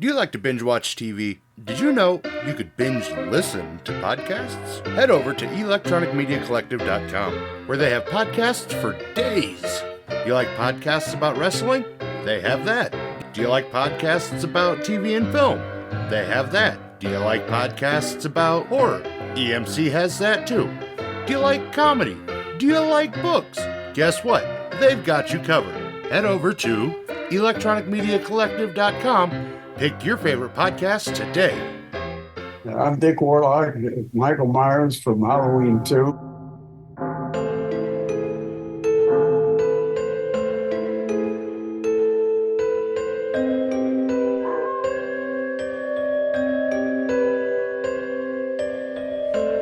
Do you like to binge watch TV? Did you know you could binge listen to podcasts? Head over to electronicmediacollective.com, where they have podcasts for days. You like podcasts about wrestling? They have that. Do you like podcasts about TV and film? They have that. Do you like podcasts about horror? EMC has that too. Do you like comedy? Do you like books? Guess what? They've got you covered. Head over to electronicmediacollective.com. Pick your favorite podcast today. I'm Dick Warlock, Michael Myers from Halloween 2.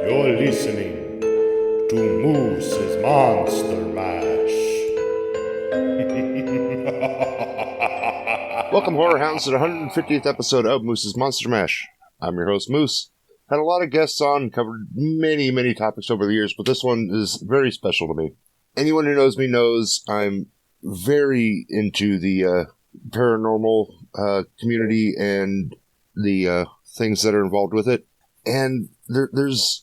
You're listening to Moose's Monster Mash. Welcome, Horror Hounds, to the 150th episode of Moose's Monster Mash. I'm your host, Moose. Had a lot of guests on, covered many topics over the years, but this one is very special to me. Anyone who knows me knows I'm very into the paranormal community and the things that are involved with it. And there's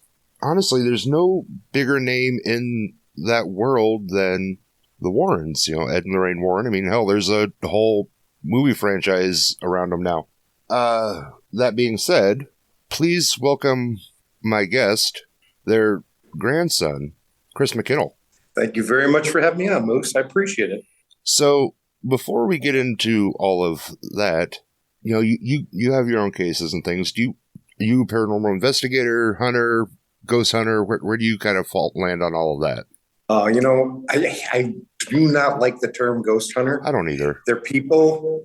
no bigger name in that world than the Warrens, Ed and Lorraine Warren. I mean, hell, there's a whole movie franchise around them now. That being said, please welcome my guest, their grandson, Chris McKinnell. Thank you very much for having me on, Moose. I appreciate it. So, before we get into all of that, you have your own cases and things. Are you a paranormal investigator, hunter, ghost hunter? Where do you kind of land on all of that? I do not like the term ghost hunter. I don't either. They're people.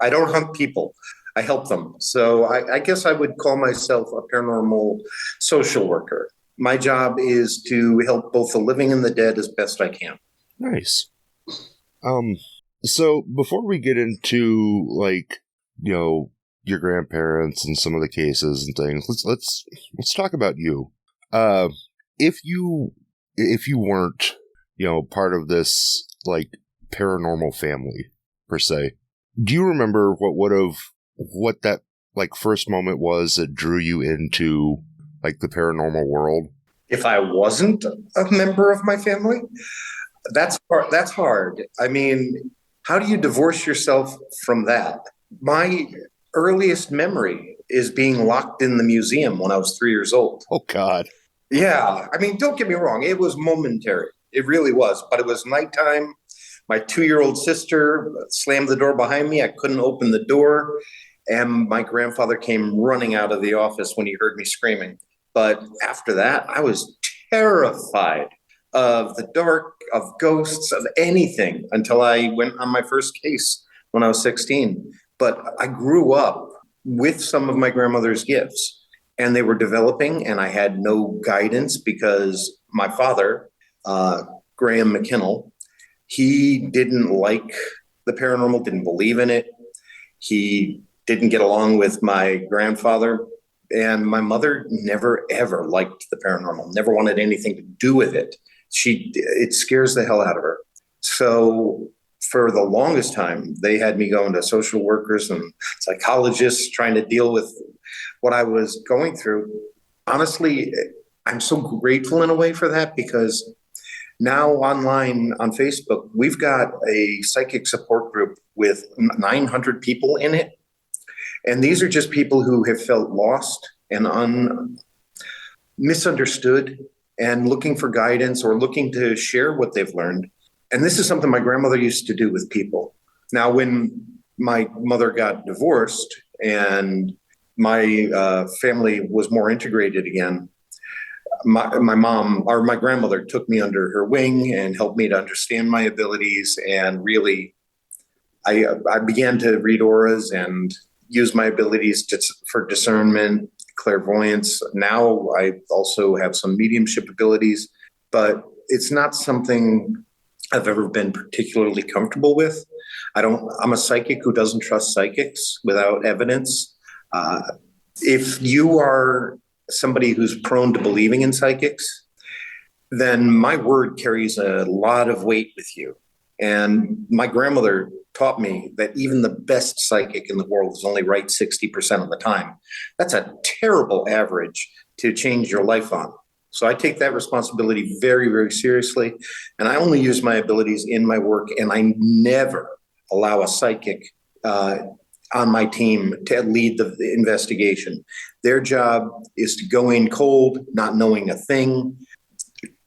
I don't hunt people. I help them. So I guess I would call myself a paranormal social worker. My job is to help both the living and the dead as best I can. Nice. So before we get into your grandparents and some of the cases and things, let's talk about you. If you weren't, part of this, paranormal family, per se, do you remember what that, first moment was that drew you into, the paranormal world? If I wasn't a member of my family, that's hard. I mean, how do you divorce yourself from that? My earliest memory is being locked in the museum when I was 3 years old. Oh, God. Yeah. I mean, don't get me wrong. It was momentary. It really was. But it was nighttime. My 2-year-old sister slammed the door behind me. I couldn't open the door. And my grandfather came running out of the office when he heard me screaming. But after that, I was terrified of the dark, of ghosts, of anything until I went on my first case when I was 16. But I grew up with some of my grandmother's gifts. And they were developing, and I had no guidance because my father, Graham McKinnell, he didn't like the paranormal, didn't believe in it. He didn't get along with my grandfather. And my mother never, ever liked the paranormal, never wanted anything to do with it. It scares the hell out of her. So for the longest time, they had me going to social workers and psychologists trying to deal with what I was going through. Honestly, I'm so grateful in a way for that, because now online on Facebook, we've got a psychic support group with 900 people in it. And these are just people who have felt lost and misunderstood and looking for guidance or looking to share what they've learned. And this is something my grandmother used to do with people. Now, when my mother got divorced and my family was more integrated again, my mom or my grandmother took me under her wing and helped me to understand my abilities. And really, I began to read auras and use my abilities for discernment, clairvoyance. Now I also have some mediumship abilities, but it's not something I've ever been particularly comfortable with. I'm a psychic who doesn't trust psychics without evidence. If you are somebody who's prone to believing in psychics, then my word carries a lot of weight with you. And my grandmother taught me that even the best psychic in the world is only right 60% of the time. That's a terrible average to change your life on. So I take that responsibility very, very seriously. And I only use my abilities in my work, and I never allow a psychic on my team to lead the investigation. Their job is to go in cold, not knowing a thing,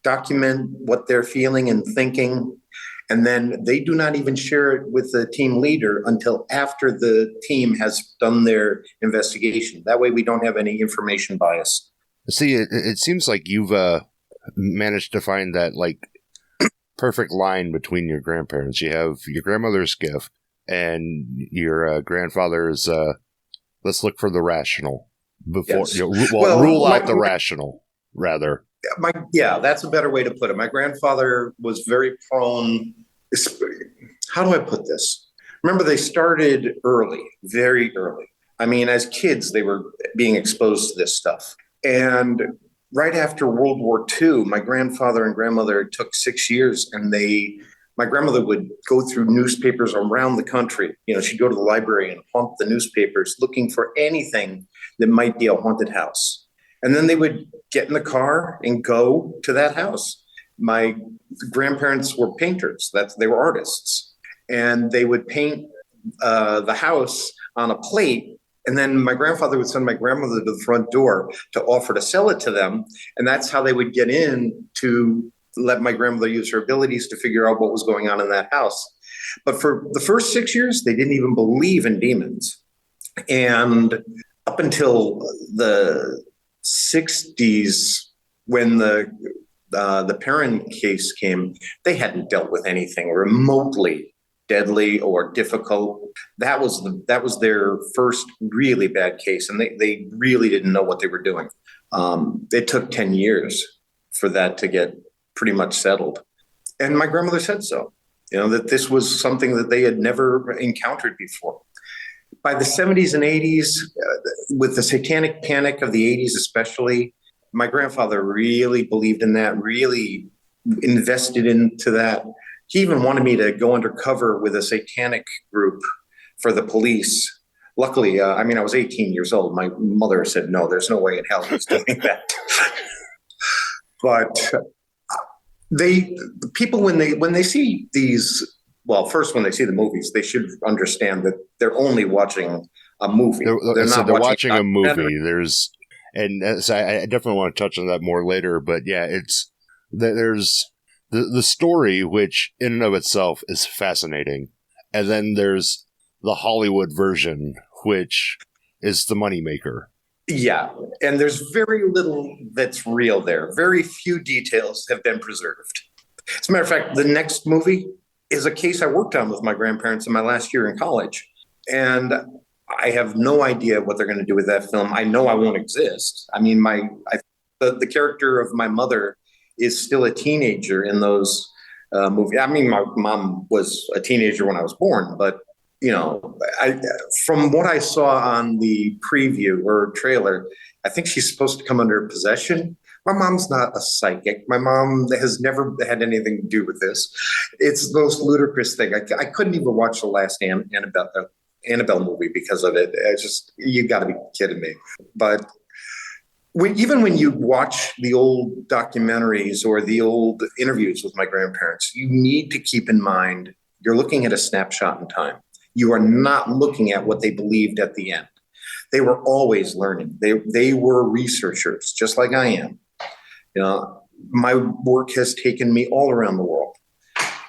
document what they're feeling and thinking, and then they do not even share it with the team leader until after the team has done their investigation. That way we don't have any information bias. See, it seems like you've managed to find that like perfect line between your grandparents. You have your grandmother's gift and your grandfather's let's look for the rational before Yes. rule out the rational rather. That's a better way to put it. My grandfather was very prone. How do I put this? Remember, they started early, very early. I mean, as kids, they were being exposed to this stuff. And right after World War II, my grandfather and grandmother took 6 years, and my grandmother would go through newspapers around the country. You know, she'd go to the library and hunt the newspapers looking for anything that might be a haunted house. And then they would get in the car and go to that house. My grandparents were painters. They were artists. And they would paint the house on a plate. And then my grandfather would send my grandmother to the front door to offer to sell it to them. And that's how they would get in to let my grandmother use her abilities to figure out what was going on in that house. But for the first 6 years, they didn't even believe in demons. And up until the 60s, when the Perrin case came, they hadn't dealt with anything remotely deadly or difficult. That was their first really bad case, and they really didn't know what they were doing. It took 10 years for that to get pretty much settled. And my grandmother said so, that this was something that they had never encountered before. By the 70s and 80s, with the satanic panic of the 80s especially, my grandfather really believed in that, really invested into that. He even wanted me to go undercover with a satanic group for the police. Luckily, I was 18 years old. My mother said, no, there's no way in hell he's doing that. But people, when they see these, well, first, when they see the movies, they should understand that they're only watching a movie. They're watching a movie. So I definitely want to touch on that more later. But yeah, there's the story, which in and of itself is fascinating. And then there's the Hollywood version, which is the moneymaker. Yeah, and there's very little that's real there. Very few details have been preserved. As a matter of fact, the next movie is a case I worked on with my grandparents in my last year in college. And I have no idea what they're going to do with that film. I know I won't exist. I mean, the character of my mother is still a teenager in those movies. I mean, my mom was a teenager when I was born, but from what I saw on the preview or trailer, I think she's supposed to come under possession. My mom's not a psychic. My mom has never had anything to do with this. It's the most ludicrous thing. I couldn't even watch the last Annabelle movie because of it. You got to be kidding me. But even when you watch the old documentaries or the old interviews with my grandparents, you need to keep in mind you're looking at a snapshot in time. You are not looking at what they believed at the end. They were always learning. They were researchers, just like I am. My work has taken me all around the world.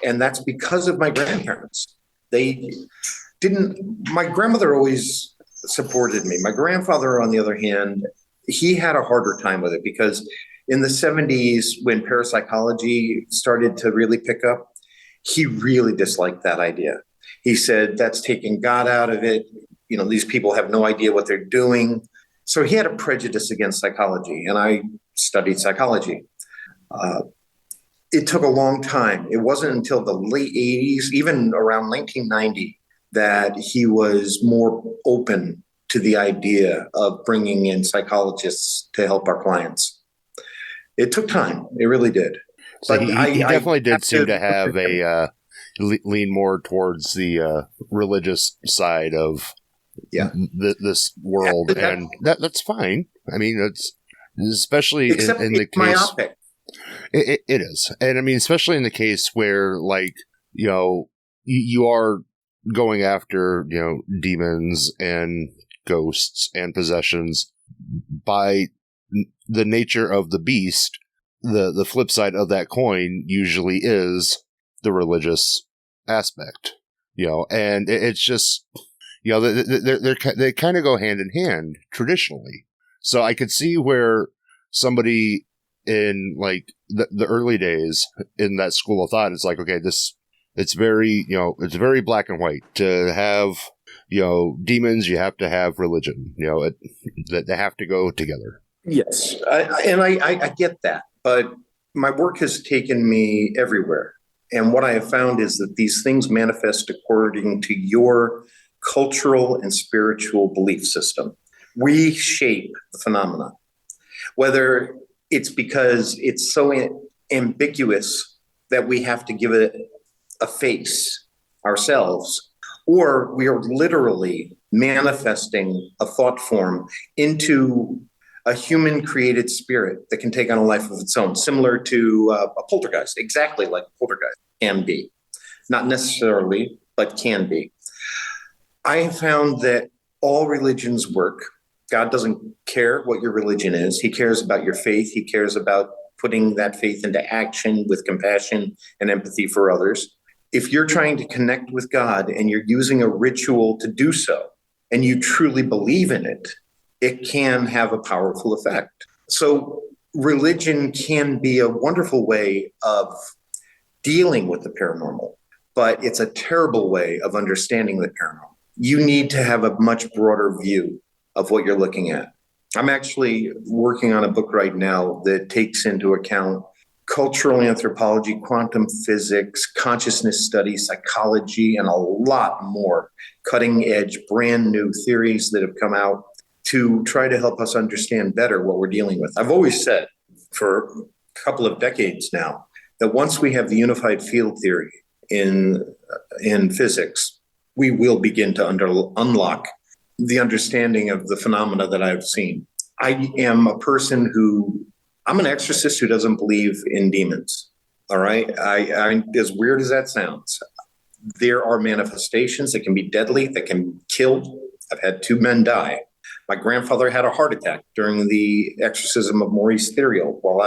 And that's because of my grandparents. My grandmother always supported me. My grandfather, on the other hand, he had a harder time with it because in the 70s, when parapsychology started to really pick up, he really disliked that idea. He said, that's taking God out of it. These people have no idea what they're doing. So he had a prejudice against psychology, and I studied psychology. It took a long time. It wasn't until the late 80s, even around 1990, that he was more open to the idea of bringing in psychologists to help our clients. It took time. It really did. So he definitely did seem to have lean more towards the religious side of this world, and that's fine. I mean, it's especially in the case. Myopic. It is, and I mean, especially in the case where, like, you are going after demons and ghosts and possessions by the nature of the beast. The flip side of that coin usually is the religious aspect, and it's just, they kind of go hand in hand traditionally. So I could see where somebody in like the early days in that school of thought, it's like, okay, it's very, it's very black and white. To have, demons, you have to have religion, that they have to go together. Yes. I get that, but my work has taken me everywhere. And what I have found is that these things manifest according to your cultural and spiritual belief system. We shape the phenomena, whether it's because it's so ambiguous that we have to give it a face ourselves, or we are literally manifesting a thought form into a human created spirit that can take on a life of its own, similar to a poltergeist, exactly like a poltergeist can be. Not necessarily, but can be. I have found that all religions work. God doesn't care what your religion is. He cares about your faith. He cares about putting that faith into action with compassion and empathy for others. If you're trying to connect with God and you're using a ritual to do so, and you truly believe in it, it can have a powerful effect. So religion can be a wonderful way of dealing with the paranormal, but it's a terrible way of understanding the paranormal. You need to have a much broader view of what you're looking at. I'm actually working on a book right now that takes into account cultural anthropology, quantum physics, consciousness study, psychology, and a lot more cutting edge, brand new theories that have come out to try to help us understand better what we're dealing with. I've always said for a couple of decades now that once we have the unified field theory in physics, we will begin to unlock the understanding of the phenomena that I've seen. I am a person I'm an exorcist who doesn't believe in demons. All right. I as weird as that sounds, there are manifestations that can be deadly, that can kill. I've had 2 men die. My grandfather had a heart attack during the exorcism of Maurice Theriault. While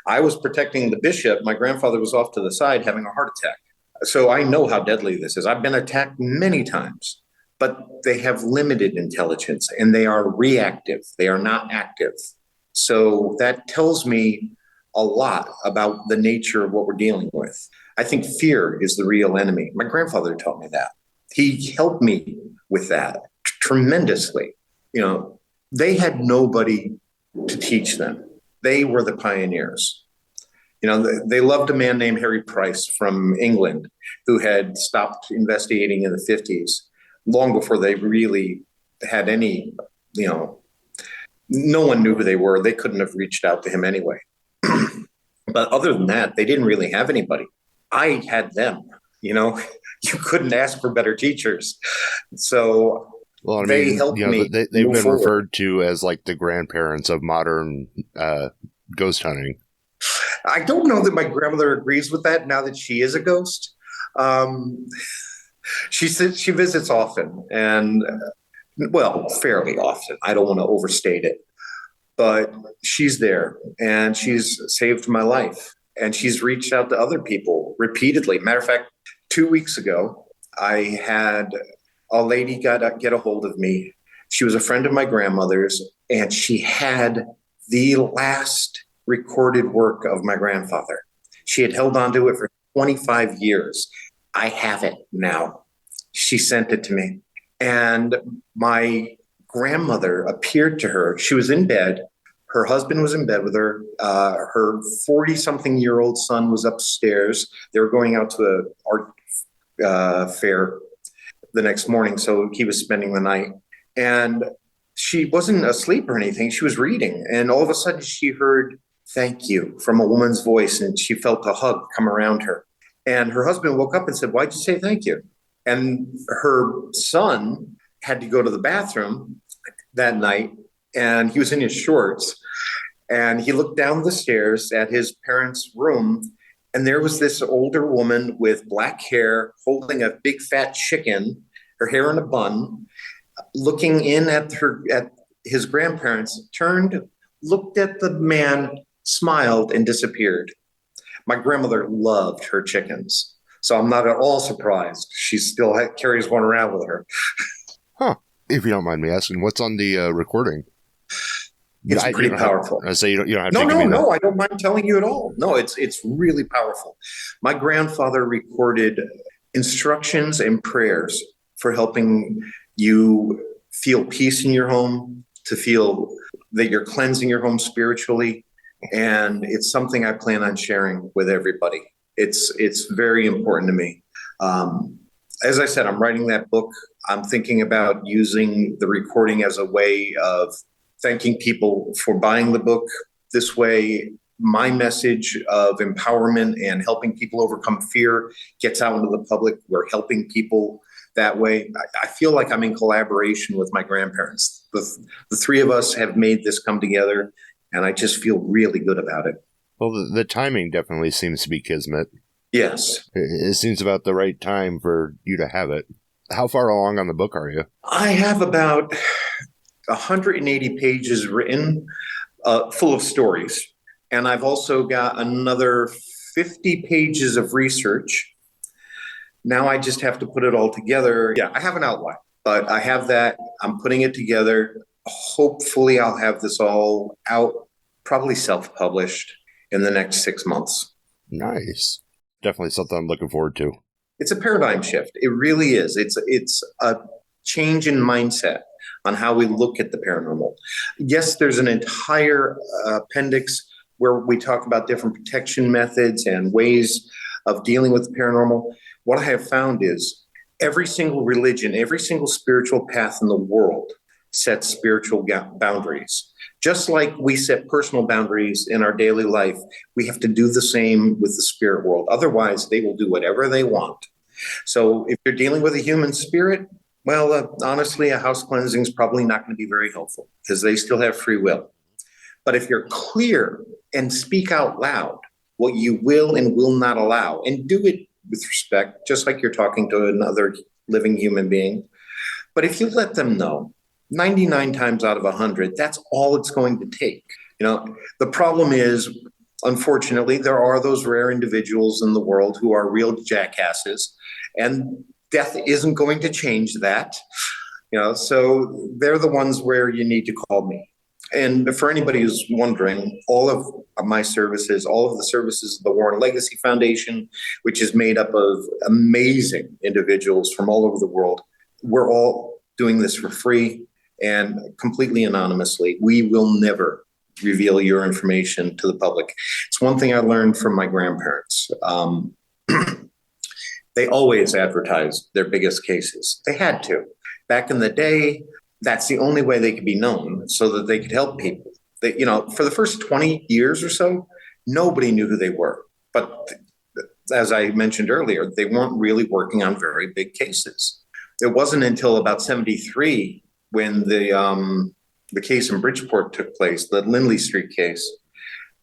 I was protecting the bishop, my grandfather was off to the side having a heart attack. So I know how deadly this is. I've been attacked many times, but they have limited intelligence and they are reactive. They are not active. So that tells me a lot about the nature of what we're dealing with. I think fear is the real enemy. My grandfather taught me that. He helped me with that tremendously. They had nobody to teach them. They were the pioneers. They loved a man named Harry Price from England who had stopped investigating in the 50s, long before they really had any, no one knew who they were. They couldn't have reached out to him anyway. But other than that, they didn't really have anybody. I had them, you couldn't ask for better teachers. So they helped me. They've been forward. Referred to as like the grandparents of modern ghost hunting. I don't know that my grandmother agrees with that now that she is a ghost. She says she visits often and, fairly often. I don't want to overstate it, but she's there and she's saved my life and she's reached out to other people repeatedly. Matter of fact, 2 weeks ago, I had a lady get a hold of me. She was a friend of my grandmother's and she had the last recorded work of my grandfather. She had held on to it for 25 years. I have it now. She sent it to me. And my grandmother appeared to her. She was in bed. Her husband was in bed with her. Her 40-something-year-old son was upstairs. They were going out to an art fair the next morning, so he was spending the night. And she wasn't asleep or anything. She was reading. And all of a sudden, she heard "thank you" from a woman's voice, and she felt a hug come around her. And her husband woke up and said, "Why'd you say thank you?" And her son had to go to the bathroom that night, and he was in his shorts. And he looked down the stairs at his parents' room, and there was this older woman with black hair holding a big fat chicken, her hair in a bun, looking in at his grandparents, turned, looked at the man, smiled, and disappeared. My grandmother loved her chickens, so I'm not at all surprised she still carries one around with her. Huh. If you don't mind me asking, what's on the recording? It's pretty powerful. I say you don't have to. No, I don't mind telling you at all. No, it's really powerful. My grandfather recorded instructions and prayers for helping you feel peace in your home, to feel that you're cleansing your home spiritually. And it's something I plan on sharing with everybody. It's very important to me. As I said, I'm writing that book. I'm thinking about using the recording as a way of thanking people for buying the book. This way, my message of empowerment and helping people overcome fear gets out into the public. We're helping people that way. I feel like I'm in collaboration with my grandparents. The three of us have made this come together, and I just feel really good about it. Well, the timing definitely seems to be kismet. Yes. It seems about the right time for you to have it. How far along on the book are you? I have about 180 pages written, full of stories. And I've also got another 50 pages of research. Now I just have to put it all together. Yeah, I have an outline, but I have that. I'm putting it together. Hopefully I'll have this all out, probably self-published in the next 6 months. Nice. Definitely something I'm looking forward to. It's a paradigm shift. It really is. It's a change in mindset on how we look at the paranormal. Yes, there's an entire appendix where we talk about different protection methods and ways of dealing with the paranormal. What I have found is every single religion, every single spiritual path in the world sets spiritual boundaries. Just like we set personal boundaries in our daily life, we have to do the same with the spirit world. Otherwise, they will do whatever they want. So if you're dealing with a human spirit, well, honestly, a house cleansing is probably not going to be very helpful because they still have free will. But if you're clear and speak out loud what you will and will not allow, and do it with respect, just like you're talking to another living human being. But if you let them know, 99 times out of 100, that's all it's going to take. You know, the problem is, unfortunately, there are those rare individuals in the world who are real jackasses, and death isn't going to change that. You know, so they're the ones where you need to call me. And for anybody who's wondering, all of my services, all of the services of the Warren Legacy Foundation, which is made up of amazing individuals from all over the world, we're all doing this for free and completely anonymously. We will never reveal your information to the public. It's one thing I learned from my grandparents. They always advertised their biggest cases. They had to. Back in the day, that's the only way they could be known, so that they could help people. They, you know, for the first 20 years or so, nobody knew who they were. But as I mentioned earlier, they weren't really working on very big cases. It wasn't until about 73 when the case in Bridgeport took place, the Lindley Street case,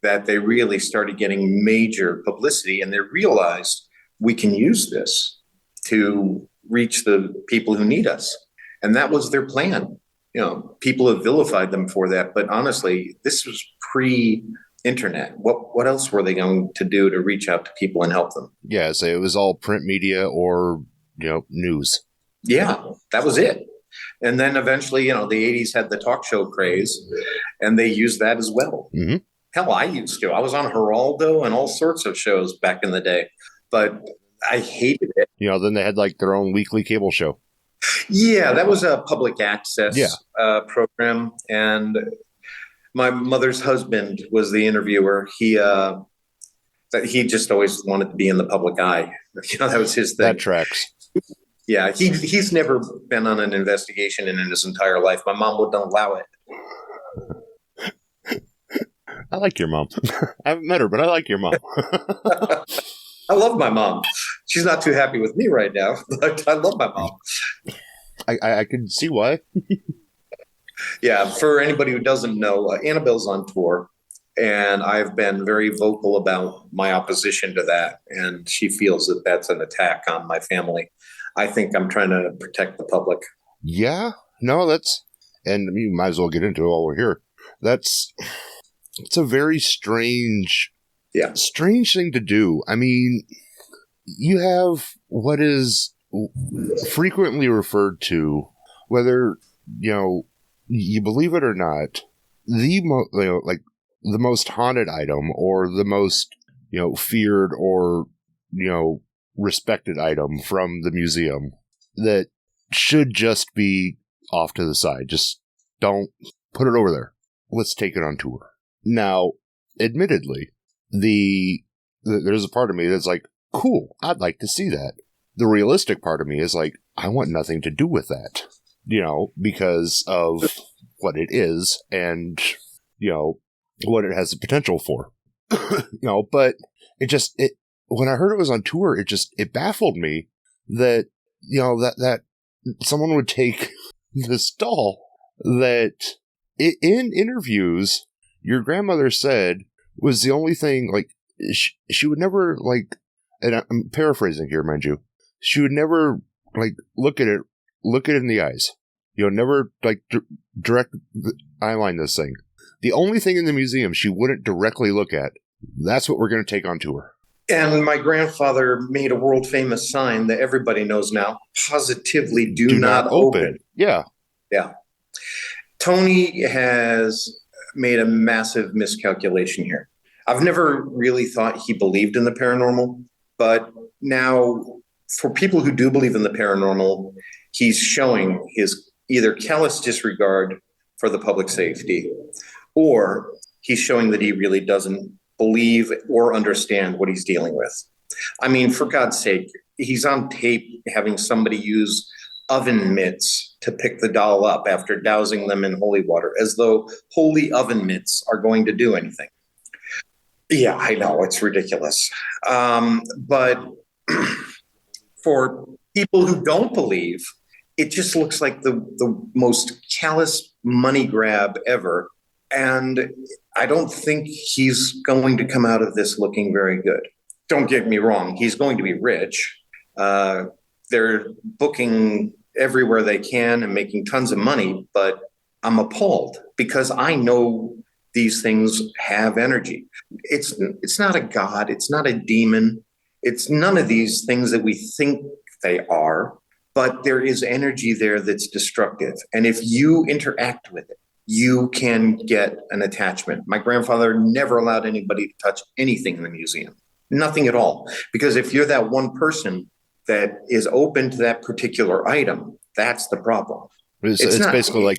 that they really started getting major publicity, and they realized we can use this to reach the people who need us. And that was their plan. You know, people have vilified them for that, but honestly, this was pre-internet. What else were they going to do to reach out to people and help them? Yeah, so it was all print media or, news. Yeah, that was it. And then eventually, the 80s had the talk show craze, and they used that as well. Mm-hmm. Hell, I used to. I was on Geraldo and all sorts of shows back in the day, but I hated it. Then they had like their own weekly cable show. Yeah, that was a public access program. And my mother's husband was the interviewer. He just always wanted to be in the public eye. That was his thing. That tracks. Yeah, he's never been on an investigation in his entire life. My mom wouldn't allow it. I like your mom. I haven't met her, but I like your mom. I love my mom. She's not too happy with me right now, but I love my mom. I can see why. Yeah, for anybody who doesn't know, Annabelle's on tour, and I've been very vocal about my opposition to that, and she feels that that's an attack on my family. I think I'm trying to protect the public. Yeah, no, and you might as well get into it while we're here. It's a very strange thing to do. I mean, you have what is frequently referred to, whether, you believe it or not, the most haunted item, or the most, feared or, respected item from the museum that should just be off to the side. Just don't put it over there. Let's take it on tour. Now, admittedly, there's a part of me that's like, cool, I'd like to see that. The realistic part of me is like, I want nothing to do with that, because of what it is and, what it has the potential for. But when I heard it was on tour, it baffled me that, that someone would take this doll that in interviews, your grandmother said was the only thing, like, she would never, like, and I'm paraphrasing here, mind you, she would never, like, look it in the eyes. Never, like, direct eyeline this thing. The only thing in the museum she wouldn't directly look at, that's what we're going to take on tour. And my grandfather made a world famous sign that everybody knows now: positively do not open. Yeah. Yeah. Tony has made a massive miscalculation here. I've never really thought he believed in the paranormal, but now for people who do believe in the paranormal, he's showing his either callous disregard for the public safety, or he's showing that he really doesn't believe or understand what he's dealing with. I mean, for God's sake, he's on tape having somebody use oven mitts to pick the doll up after dousing them in holy water, as though holy oven mitts are going to do anything. Yeah, I know, it's ridiculous. But for people who don't believe, it just looks like the most callous money grab ever. And I don't think he's going to come out of this looking very good. Don't get me wrong, he's going to be rich. They're booking everywhere they can and making tons of money, but I'm appalled because I know these things have energy. It's not a god, it's not a demon, it's none of these things that we think they are, but there is energy there that's destructive. And if you interact with it, you can get an attachment. My grandfather never allowed anybody to touch anything in the museum, nothing at all. Because if you're that one person that is open to that particular item, that's the problem. It's basically like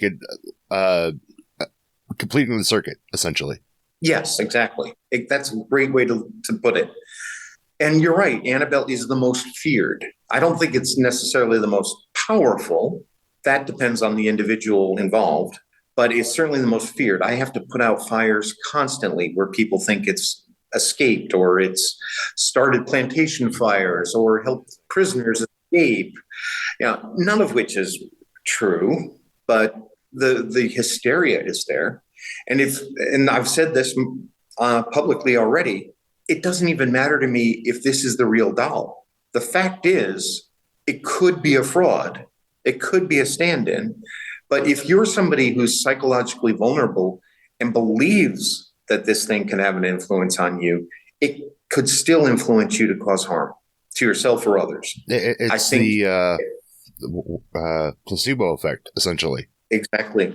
completing the circuit, essentially. Yes, exactly. That's a great way to put it. And you're right, Annabelle is the most feared. I don't think it's necessarily the most powerful. That depends on the individual involved. But it's certainly the most feared. I have to put out fires constantly where people think it's escaped, or it's started plantation fires, or helped prisoners escape. None of which is true, but the hysteria is there. And I've said this publicly already, it doesn't even matter to me if this is the real doll. The fact is, it could be a fraud. It could be a stand-in. But if you're somebody who's psychologically vulnerable and believes that this thing can have an influence on you, it could still influence you to cause harm to yourself or others. It's the placebo effect, essentially. Exactly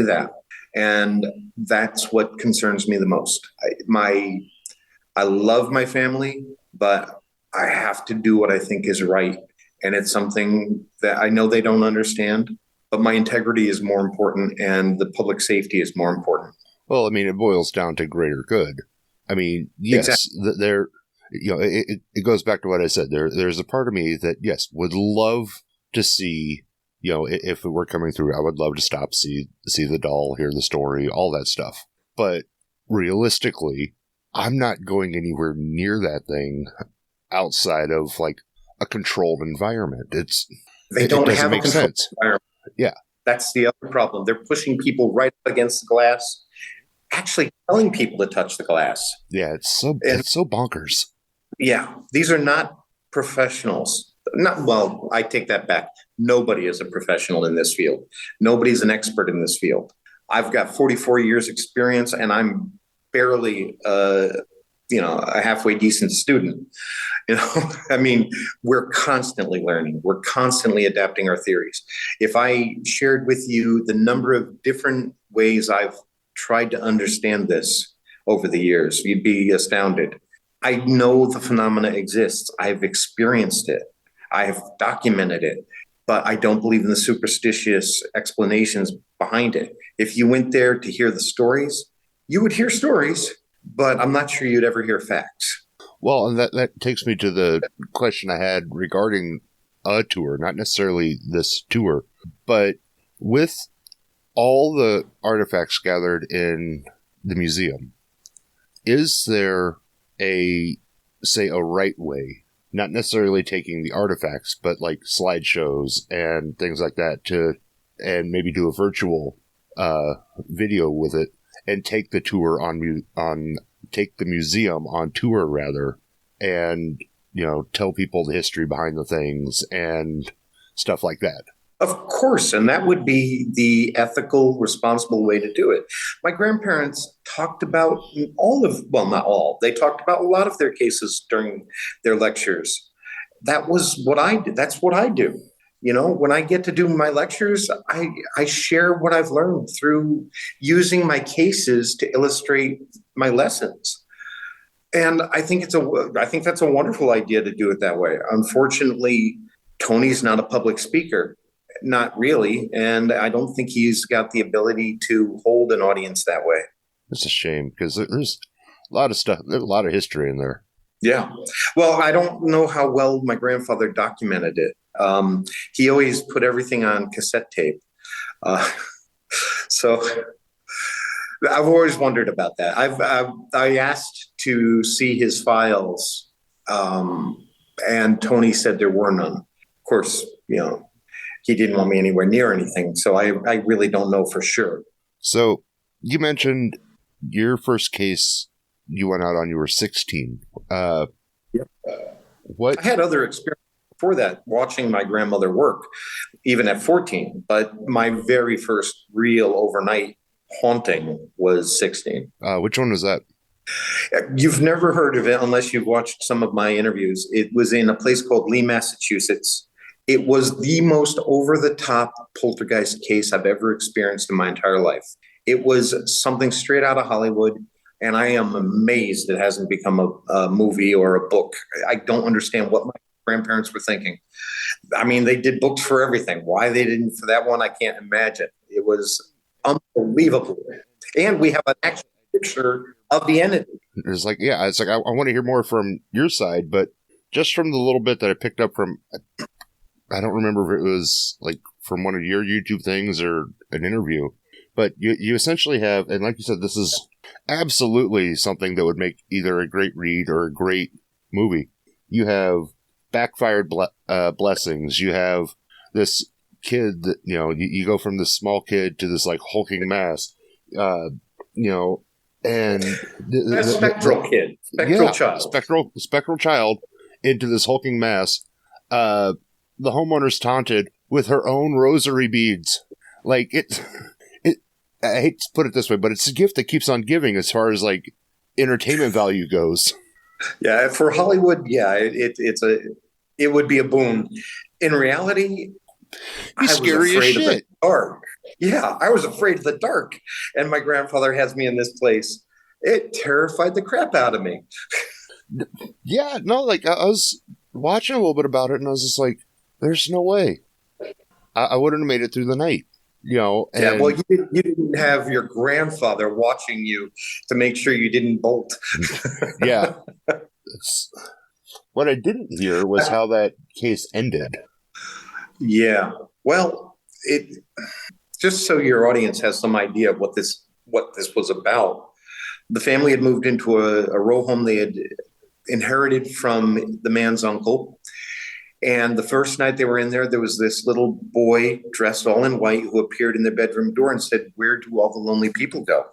that. And that's what concerns me the most. I love my family, but I have to do what I think is right. And it's something that I know they don't understand. But my integrity is more important, and the public safety is more important. Well, I mean, it boils down to greater good. I mean, yes, exactly. It goes back to what I said. There's a part of me that, yes, would love to see, if it were coming through, I would love to stop, see the doll, hear the story, all that stuff. But realistically, I'm not going anywhere near that thing outside of like a controlled environment. They it don't doesn't have a make controlled sense. environment. Yeah. That's the other problem. They're pushing people right up against the glass, actually telling people to touch the glass. Yeah, it's so bonkers. Yeah, these are not professionals. Well, I take that back. Nobody is a professional in this field. Nobody's an expert in this field. I've got 44 years experience, and I'm barely a halfway decent student. I mean, we're constantly learning. We're constantly adapting our theories. If I shared with you the number of different ways I've tried to understand this over the years, you'd be astounded. I know the phenomena exists. I've experienced it. I've documented it, but I don't believe in the superstitious explanations behind it. If you went there to hear the stories, you would hear stories, but I'm not sure you'd ever hear facts. Well, and that takes me to the question I had regarding a tour, not necessarily this tour, but with all the artifacts gathered in the museum, is there a right way, not necessarily taking the artifacts, but like slideshows and things like that and maybe do a virtual video with it and take the tour take the museum on tour rather, and tell people the history behind the things and stuff like that? Of course, and that would be the ethical, responsible way to do it. My grandparents talked about not all, they talked about a lot of their cases during their lectures. That was what I did. That's what I do. When I get to do my lectures, I share what I've learned through using my cases to illustrate my lessons. And I think that's a wonderful idea to do it that way. Unfortunately, Tony's not a public speaker. Not really. And I don't think he's got the ability to hold an audience that way. It's a shame because there's a lot of stuff, there's a lot of history in there. Yeah. Well, I don't know how well my grandfather documented it. He always put everything on cassette tape. So I've always wondered about that. I asked to see his files, and Tony said there were none. Of course, he didn't want me anywhere near anything, so I really don't know for sure. So you mentioned your first case you went out on, you were 16. Yep. What? I had other experience before that, watching my grandmother work, even at 14. But my very first real overnight haunting was 16. Which one was that? You've never heard of it unless you've watched some of my interviews. It was in a place called Lee, Massachusetts. It was the most over-the-top poltergeist case I've ever experienced in my entire life. It was something straight out of Hollywood, and I am amazed it hasn't become a movie or a book. I don't understand what my grandparents were thinking. I mean, they did books for everything. Why they didn't for that one, I can't imagine. It was unbelievable. And we have an actual picture of the entity. It's like, I want to hear more from your side, but just from the little bit that I picked up from, I don't remember if it was like from one of your YouTube things or an interview, but you essentially have, and like you said, this is absolutely something that would make either a great read or a great movie. You have backfired blessings. You have this kid that, you go from this small kid to this like hulking mass, and spectral kid, spectral child into this hulking mass. The homeowner's taunted with her own rosary beads. Like I hate to put it this way, but it's a gift that keeps on giving as far as like entertainment value goes. Yeah, for Hollywood, it would be a boon. In reality, I was afraid of the dark. Yeah, I was afraid of the dark, and my grandfather has me in this place. It terrified the crap out of me. Yeah, no, like I was watching a little bit about it, and I was just like, "There's no way I wouldn't have made it through the night." And yeah, well, you didn't have your grandfather watching you to make sure you didn't bolt. Yeah. What I didn't hear was how that case ended. Yeah. Well, just so your audience has some idea of what this was about. The family had moved into a row home they had inherited from the man's uncle. And the first night they were in there, there was this little boy dressed all in white who appeared in the bedroom door and said, "Where do all the lonely people go?"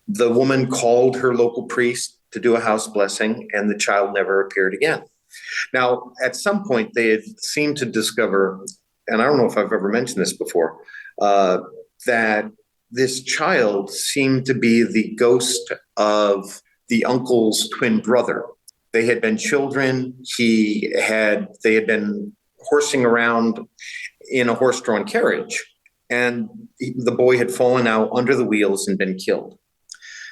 The woman called her local priest to do a house blessing, and the child never appeared again. Now, at some point, they had seemed to discover, and I don't know if I've ever mentioned this before, that this child seemed to be the ghost of the uncle's twin brother. They had been children. They had been horsing around in a horse-drawn carriage, and the boy had fallen out under the wheels and been killed.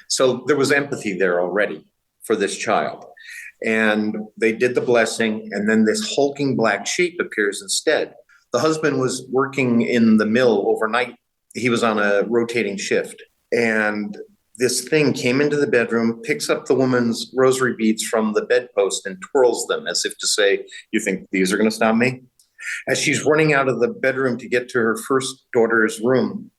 So there was empathy there already for this child. And they did the blessing, and then this hulking black sheep appears instead. The husband was working in the mill overnight. He was on a rotating shift. And this thing came into the bedroom, picks up the woman's rosary beads from the bedpost and twirls them as if to say, "You think these are going to stop me?" As she's running out of the bedroom to get to her first daughter's room,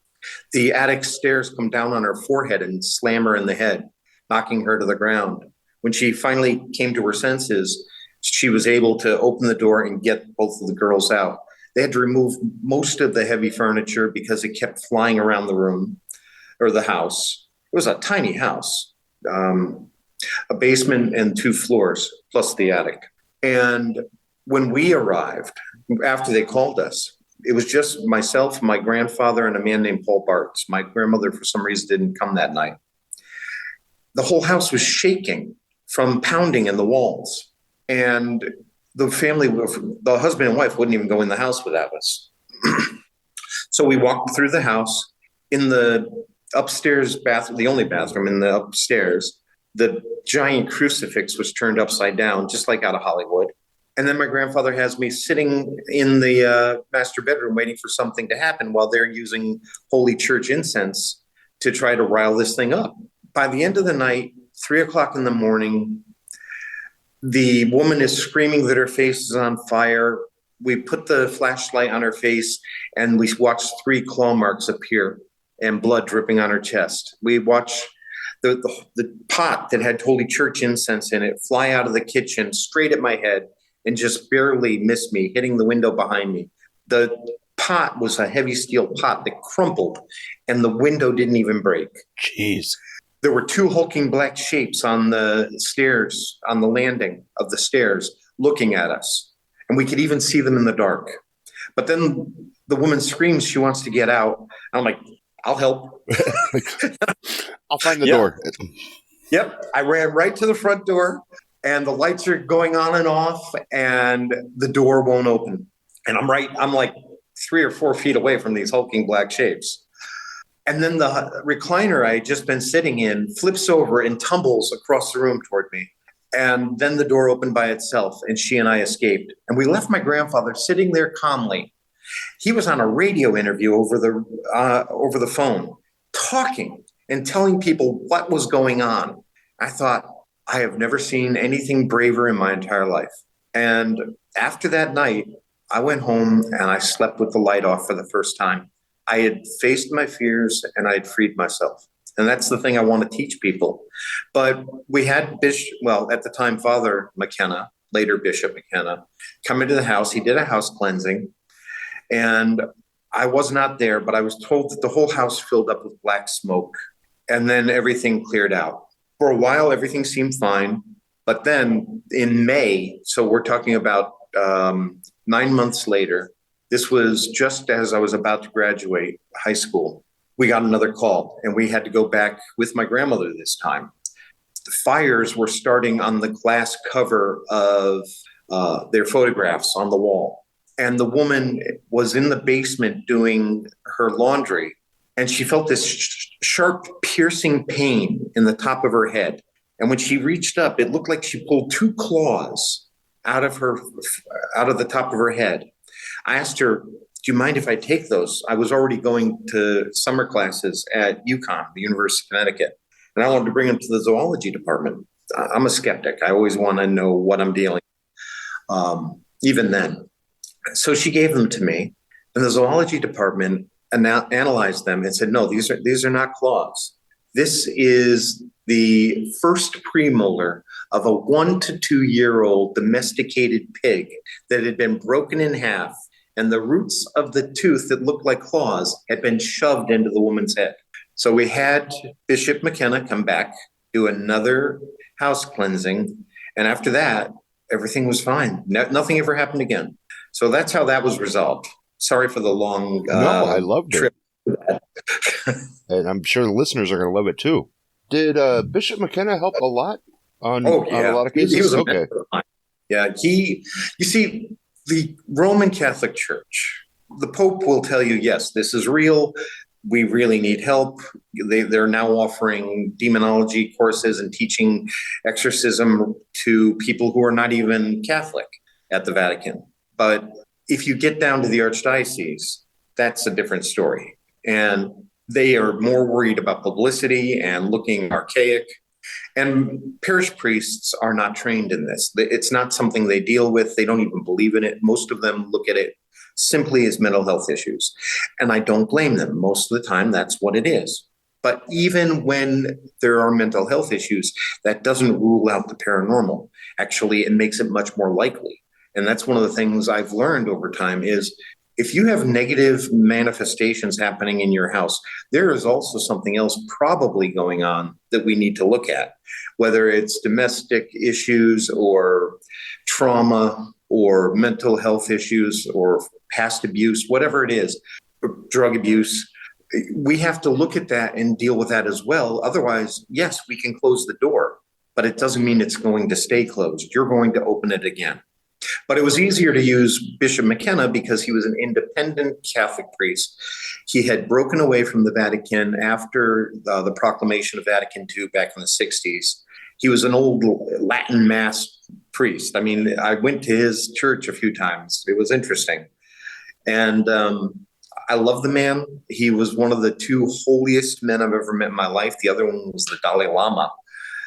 the attic stairs come down on her forehead and slam her in the head, knocking her to the ground. When she finally came to her senses, she was able to open the door and get both of the girls out. They had to remove most of the heavy furniture because it kept flying around the room or the house. It was a tiny house, a basement and 2 floors, plus the attic. And when we arrived, after they called us, it was just myself, my grandfather, and a man named Paul Bartz. My grandmother, for some reason, didn't come that night. The whole house was shaking from pounding in the walls. And the family, the husband and wife wouldn't even go in the house without us. So we walked through the house. In the upstairs bathroom, the only bathroom in the upstairs, the giant crucifix was turned upside down, just like out of Hollywood. And then my grandfather has me sitting in the master bedroom waiting for something to happen while they're using Holy Church incense to try to rile this thing up. By the end of the night, 3:00 in the morning, the woman is screaming that her face is on fire. We put the flashlight on her face and we watched 3 claw marks appear and blood dripping on her chest. We watched the pot that had Holy Church incense in it fly out of the kitchen straight at my head and just barely miss me, hitting the window behind me. The pot was a heavy steel pot that crumpled and the window didn't even break. Jeez. There were 2 hulking black shapes on the stairs, on the landing of the stairs, looking at us. And we could even see them in the dark. But then the woman screams she wants to get out. And I'm like, "I'll help." I'll find the door. Yep. I ran right to the front door, and the lights are going on and off, and the door won't open. And I'm like 3 or 4 feet away from these hulking black shapes. And then the recliner I had just been sitting in flips over and tumbles across the room toward me. And then the door opened by itself, and she and I escaped. And we left my grandfather sitting there calmly. He was on a radio interview over the phone, talking and telling people what was going on. I thought, I have never seen anything braver in my entire life. And after that night, I went home and I slept with the light off for the first time. I had faced my fears and I had freed myself. And that's the thing I want to teach people. But we had at the time, Father McKenna, later Bishop McKenna, come into the house. He did a house cleansing. And I was not there, but I was told that the whole house filled up with black smoke. And then everything cleared out. For a while, everything seemed fine. But then in May, so we're talking about 9 months later, this was just as I was about to graduate high school, we got another call and we had to go back with my grandmother this time. The fires were starting on the glass cover of their photographs on the wall. And the woman was in the basement doing her laundry, and she felt this sharp, piercing pain in the top of her head. And when she reached up, it looked like she pulled 2 claws out of the top of her head. I asked her, "Do you mind if I take those?" I was already going to summer classes at UConn, the University of Connecticut, and I wanted to bring them to the zoology department. I'm a skeptic. I always want to know what I'm dealing with, even then. So she gave them to me, and the zoology department analyzed them and said, "No, these are not claws. This is the first premolar of a 1 to 2 year old domesticated pig that had been broken in half, and the roots of the tooth that looked like claws had been shoved into the woman's head. So we had Bishop McKinnell come back, do another house cleansing, and after that, everything was fine. Nothing ever happened again. So that's how that was resolved. Sorry for the long I loved trip. it. And I'm sure the listeners are going to love it too. Did Bishop McKenna help a lot on a lot of cases? He was a mentor of mine. Yeah, you see, the Roman Catholic Church, the Pope will tell you, yes, this is real. We really need help. They're now offering demonology courses and teaching exorcism to people who are not even Catholic at the Vatican. But if you get down to the Archdiocese, that's a different story. And they are more worried about publicity and looking archaic. And parish priests are not trained in this. It's not something they deal with. They don't even believe in it. Most of them look at it simply as mental health issues. And I don't blame them. Most of the time, that's what it is. But even when there are mental health issues, that doesn't rule out the paranormal. Actually, it makes it much more likely. And that's one of the things I've learned over time is if you have negative manifestations happening in your house, there is also something else probably going on that we need to look at, whether it's domestic issues or trauma or mental health issues or past abuse, whatever it is, drug abuse. We have to look at that and deal with that as well. Otherwise, yes, we can close the door, but it doesn't mean it's going to stay closed. You're going to open it again. But it was easier to use Bishop McKenna because he was an independent Catholic priest. He had broken away from the Vatican after the proclamation of Vatican II back in the 60s. He was an old Latin Mass priest. I mean, I went to his church a few times. It was interesting. And I love the man. He was one of the two holiest men I've ever met in my life. The other one was the Dalai Lama.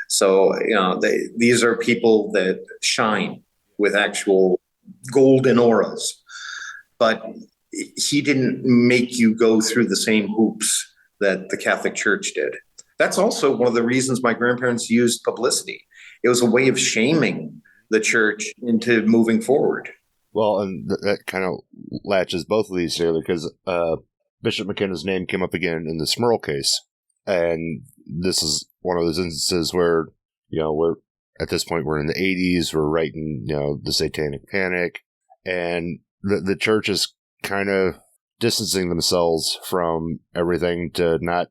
So, these are people that shine with actual golden auras. But he didn't make you go through the same hoops that the Catholic Church did. That's also one of the reasons my grandparents used publicity. It was a way of shaming the church into moving forward. Well, and that kind of latches both of these together because Bishop McKenna's name came up again in the Smurl case. And this is one of those instances where, we're at this point, we're in the 80s, we're right in, the Satanic Panic, and the church is kind of distancing themselves from everything to not,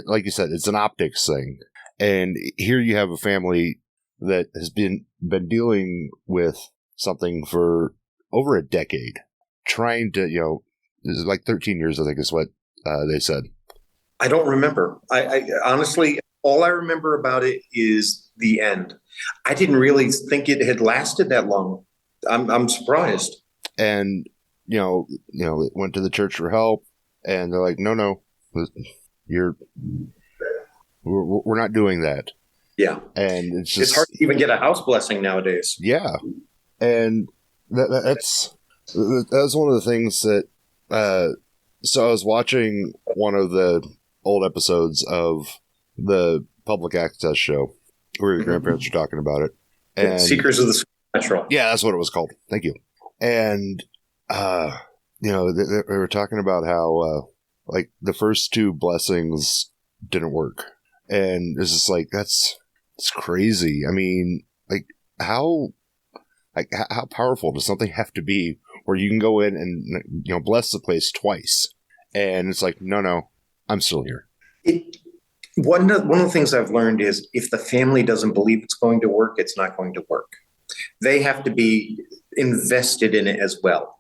like you said, it's an optics thing. And here you have a family that has been dealing with something for over a decade, trying to, this is like 13 years, I think is what they said. I don't remember. I honestly, all I remember about it is the end. I didn't really think it had lasted that long. I'm surprised. And, it went to the church for help, and they're like, no, we're not doing that. Yeah. And it's hard to even get a house blessing nowadays. Yeah. And that's one of the things that, so I was watching one of the old episodes of the public access show where your grandparents were talking about it. And Seekers of the Supernatural. Yeah, that's what it was called. Thank you. And, they were talking about how, the first two blessings didn't work. And it's just like, it's crazy. I mean, how powerful does something have to be where you can go in and, bless the place twice? And it's like, no, I'm still here. One of the things I've learned is if the family doesn't believe it's going to work, it's not going to work. They have to be invested in it as well.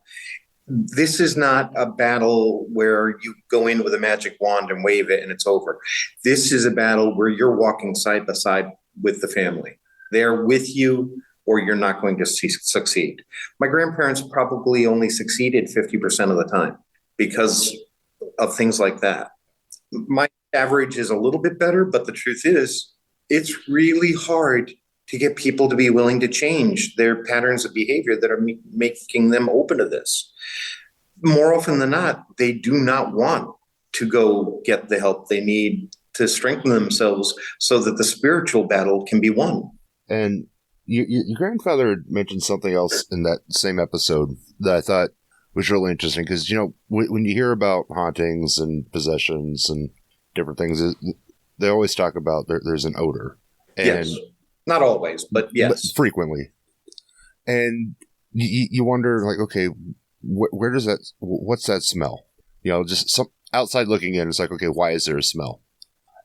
This is not a battle where you go in with a magic wand and wave it and it's over. This is a battle where you're walking side by side with the family. They're with you or you're not going to succeed. My grandparents probably only succeeded 50% of the time because of things like that. My average is a little bit better, but the truth is it's really hard to get people to be willing to change their patterns of behavior that are making them open to this. More often than not, they do not want to go get the help they need to strengthen themselves so that the spiritual battle can be won. And your grandfather mentioned something else in that same episode that I thought was really interesting because, when you hear about hauntings and possessions and different things, they always talk about there's an odor. And yes. Not always, but yes. But frequently. And you wonder, like, okay, where does what's that smell? Just some outside looking in, it's like, okay, why is there a smell?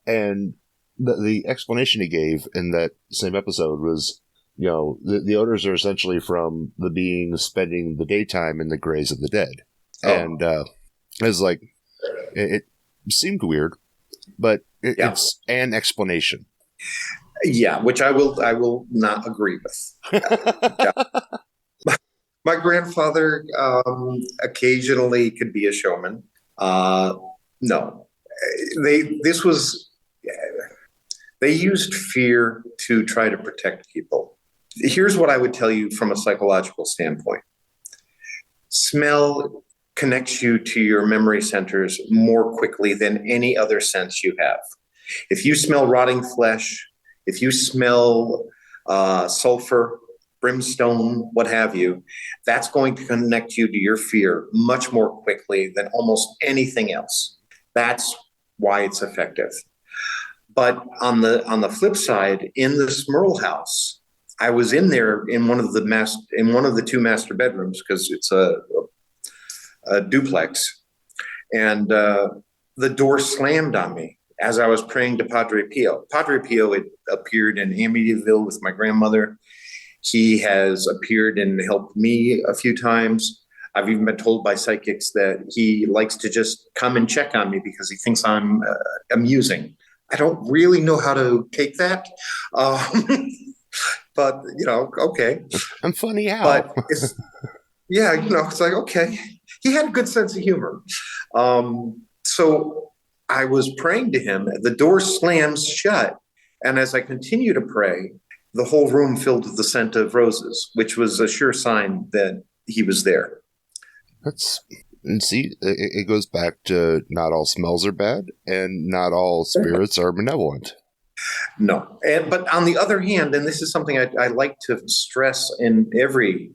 And the explanation he gave in that same episode was, the odors are essentially from the beings spending the daytime in the graves of the dead. Oh. And it was like, it seemed weird, but it's an explanation. Yeah, which I will not agree with. My grandfather occasionally could be a showman. No, they used fear to try to protect people. Here's what I would tell you from a psychological standpoint. Smell connects you to your memory centers more quickly than any other sense you have. If you smell rotting flesh, if you smell sulfur, brimstone, what have you, that's going to connect you to your fear much more quickly than almost anything else. That's why it's effective. But on the flip side, in the Smurl house, I was in there in one of the two master bedrooms because it's a duplex, and the door slammed on me as I was praying to Padre Pio. Padre Pio had appeared in Amityville with my grandmother. He has appeared and helped me a few times. I've even been told by psychics that he likes to just come and check on me because he thinks I'm amusing. I don't really know how to take that. But, okay. I'm funny how. But it's like, okay. He had a good sense of humor. So I was praying to him. The door slams shut. And as I continue to pray, the whole room filled with the scent of roses, which was a sure sign that he was there. It goes back to not all smells are bad and not all spirits are benevolent. No. But on the other hand, and this is something I like to stress in every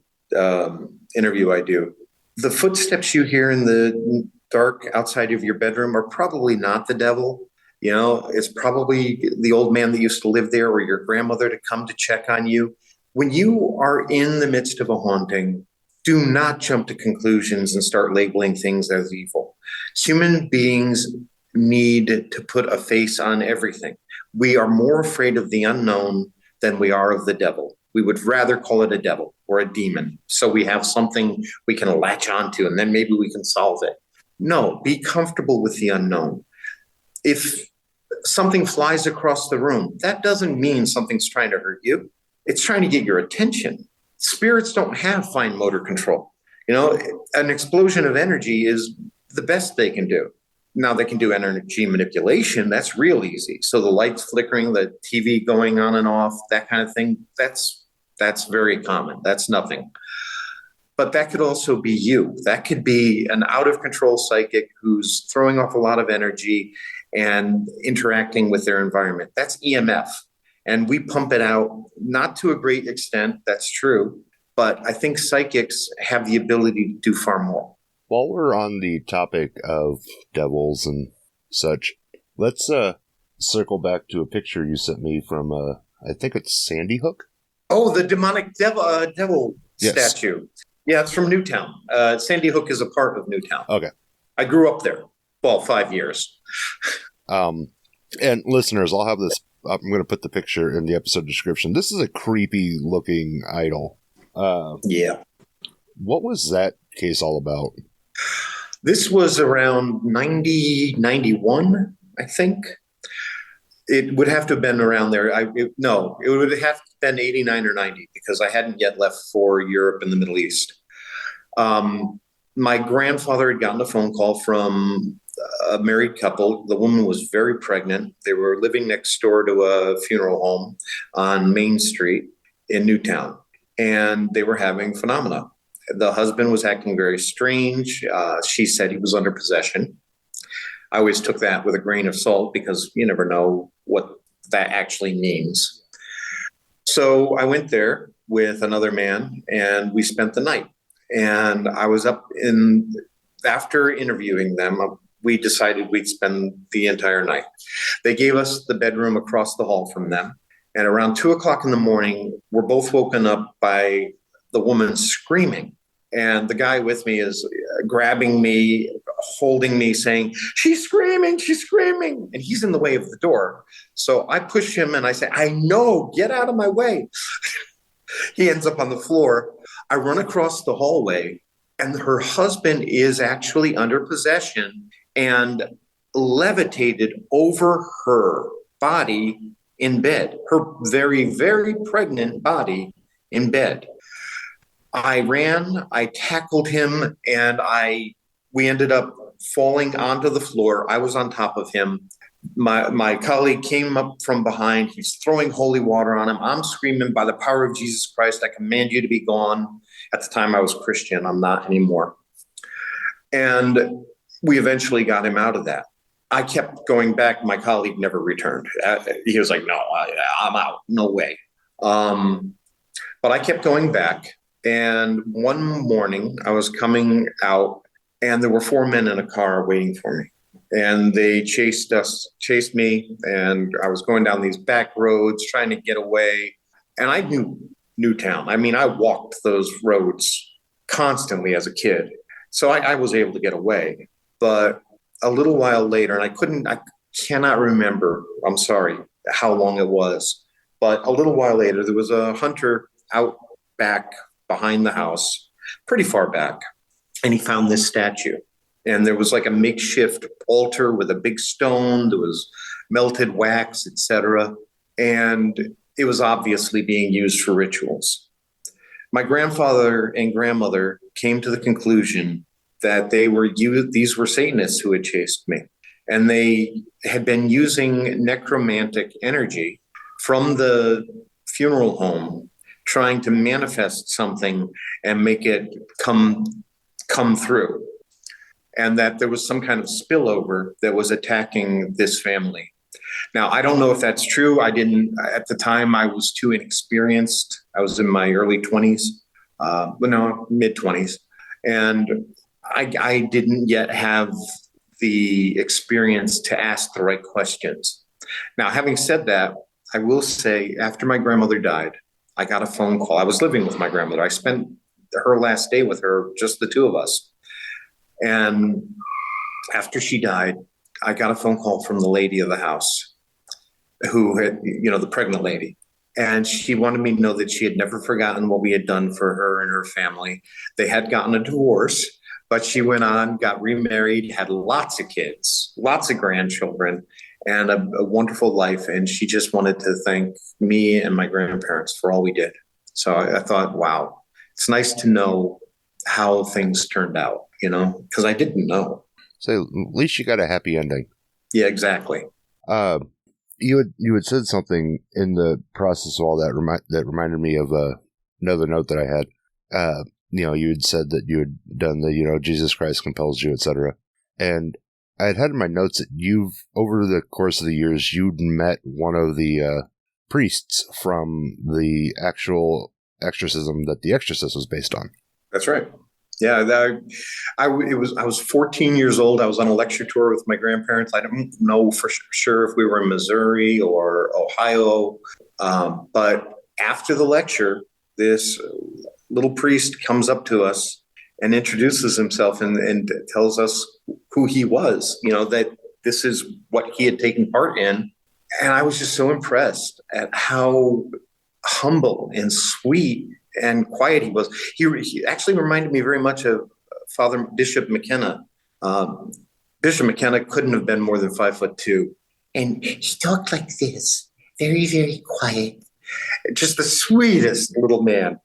interview I do, the footsteps you hear in the dark outside of your bedroom are probably not the devil. It's probably the old man that used to live there or your grandmother to come to check on you. When you are in the midst of a haunting, do not jump to conclusions and start labeling things as evil. Human beings need to put a face on everything. We are more afraid of the unknown than we are of the devil. We would rather call it a devil or a demon, so we have something we can latch onto, and then maybe we can solve it. No, be comfortable with the unknown. If something flies across the room, that doesn't mean something's trying to hurt you. It's trying to get your attention. Spirits don't have fine motor control. An explosion of energy is the best they can do. Now they can do energy manipulation. That's real easy. So the lights flickering, the TV going on and off, that kind of thing, that's very common. That's nothing. But that could also be you. That could be an out-of-control psychic who's throwing off a lot of energy and interacting with their environment. That's EMF. And we pump it out, not to a great extent, that's true. But I think psychics have the ability to do far more. While we're on the topic of devils and such, let's circle back to a picture you sent me from, I think it's Sandy Hook? Oh, the demonic devil Yes. statue. Yeah, it's from Newtown. Sandy Hook is a part of Newtown. Okay. I grew up there. Well, 5 years. And listeners, I'll have this. I'm going to put the picture in the episode description. This is a creepy looking idol. Yeah. What was that case all about? This was around 91, I think. It would have to have been around there. It would have been 89 or 90 because I hadn't yet left for Europe and the Middle East. My grandfather had gotten a phone call from a married couple. The woman was very pregnant. They were living next door to a funeral home on Main Street in Newtown, and they were having phenomena. The husband was acting very strange. She said he was under possession. I always took that with a grain of salt because you never know what that actually means. So I went there with another man and we spent the night. And I was after interviewing them, we decided we'd spend the entire night. They gave us the bedroom across the hall from them. And around 2:00 in the morning, we're both woken up by the woman screaming. And the guy with me is grabbing me, holding me, saying, she's screaming, she's screaming. And he's in the way of the door. So I push him and I say, I know, get out of my way. He ends up on the floor. I run across the hallway and her husband is actually under possession and levitated over her body in bed, her very, very pregnant body in bed. I ran, I tackled him, and we ended up falling onto the floor. I was on top of him. My colleague came up from behind. He's throwing holy water on him. I'm screaming, by the power of Jesus Christ, I command you to be gone. At the time I was Christian. I'm not anymore. And we eventually got him out of that. I kept going back. My colleague never returned. He was like, no, I'm out. No way. But I kept going back. And one morning I was coming out and there were 4 men in a car waiting for me. And they chased me. And I was going down these back roads trying to get away. And I knew Newtown. I mean, I walked those roads constantly as a kid. So I was able to get away. But a little while later, and I cannot remember, I'm sorry, how long it was. But a little while later, there was a hunter out back behind the house, pretty far back, and he found this statue. And there was like a makeshift altar with a big stone. There was melted wax, etc. And it was obviously being used for rituals. My grandfather and grandmother came to the conclusion that these were Satanists who had chased me. And they had been using necromantic energy from the funeral home, trying to manifest something and make it come through. And that there was some kind of spillover that was attacking this family. Now, I don't know if that's true. At the time, I was too inexperienced. I was in my early 20s, mid 20s. And I didn't yet have the experience to ask the right questions. Now, having said that, I will say after my grandmother died, I got a phone call. I was living with my grandmother. I spent her last day with her, just the two of us. And after she died, I got a phone call from the lady of the house who had, the pregnant lady. And she wanted me to know that she had never forgotten what we had done for her and her family. They had gotten a divorce, but she went on, got remarried, had lots of kids, lots of grandchildren, and a wonderful life. And she just wanted to thank me and my grandparents for all we did. So I thought, wow, it's nice to know how things turned out, because I didn't know. So at least you got a happy ending. Yeah, exactly. You had said something in the process of all that that reminded me of another note that I had. You had said that you had done the, Jesus Christ compels you, etc. And I had in my notes that over the course of the years, you'd met one of the priests from the actual exorcism that The Exorcist was based on. That's right. Yeah, I was 14 years old. I was on a lecture tour with my grandparents. I don't know for sure if we were in Missouri or Ohio. But after the lecture, this little priest comes up to us and introduces himself and tells us who he was, that this is what he had taken part in. And I was just so impressed at how humble and sweet and quiet he was. He actually reminded me very much of Bishop McKinnell. Bishop McKinnell couldn't have been more than 5'2", and he talked like this, very, very quiet, just the sweetest little man.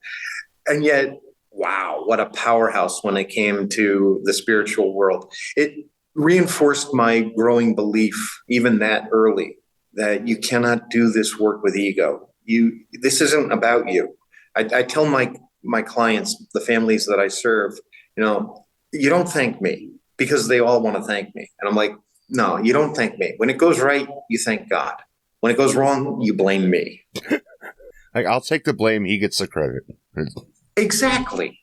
And yet, wow, what a powerhouse when it came to the spiritual world. It reinforced my growing belief, even that early, that you cannot do this work with ego. This isn't about you. I tell my clients, the families that I serve, you don't thank me, because they all want to thank me. And I'm like, No, you don't thank me. When it goes right, you thank God. When it goes wrong, you blame me. Like, I'll take the blame. He gets the credit. Exactly.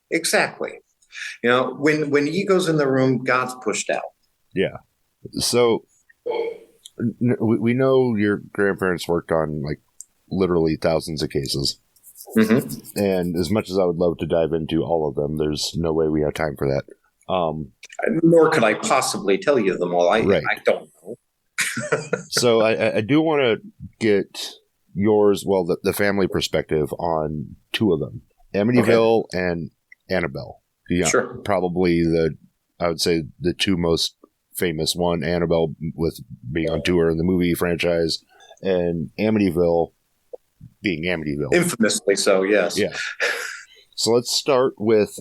You know, when ego's in the room, God's pushed out. Yeah. So we know your grandparents worked on like literally thousands of cases. Mm-hmm. And as much as I would love to dive into all of them, there's no way we have time for that. Nor could I possibly tell you them all. I don't know. So I do want to get yours, well, the family perspective on two of them, Amityville and Annabelle. Yeah, sure. Probably I would say the two most famous. One, Annabelle, with being on tour in the movie franchise, and Amityville being Amityville. Infamously so, yes. Yeah. So let's start with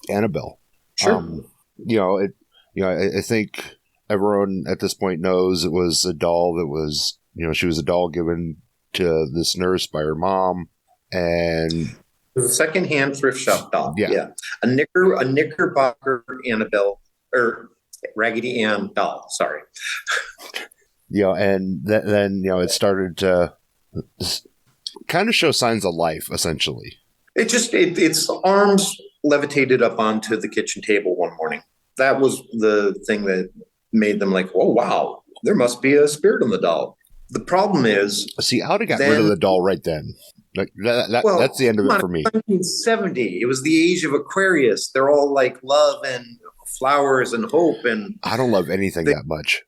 Annabelle. Sure. I think everyone at this point knows it was a doll that was, she was a doll given to this nurse by her mom, and It was a secondhand thrift shop doll. Yeah. A Knickerbocker Annabelle, or Raggedy Ann doll. Sorry. And then it started to kind of show signs of life, essentially. Its arms levitated up onto the kitchen table one morning. That was the thing that made them like, oh, wow, there must be a spirit in the doll. The problem is... See, I would have got rid of the doll right then. Like that's the end of it for me. 1970. It was the age of Aquarius. They're all like love and flowers and hope. And I don't love anything that much.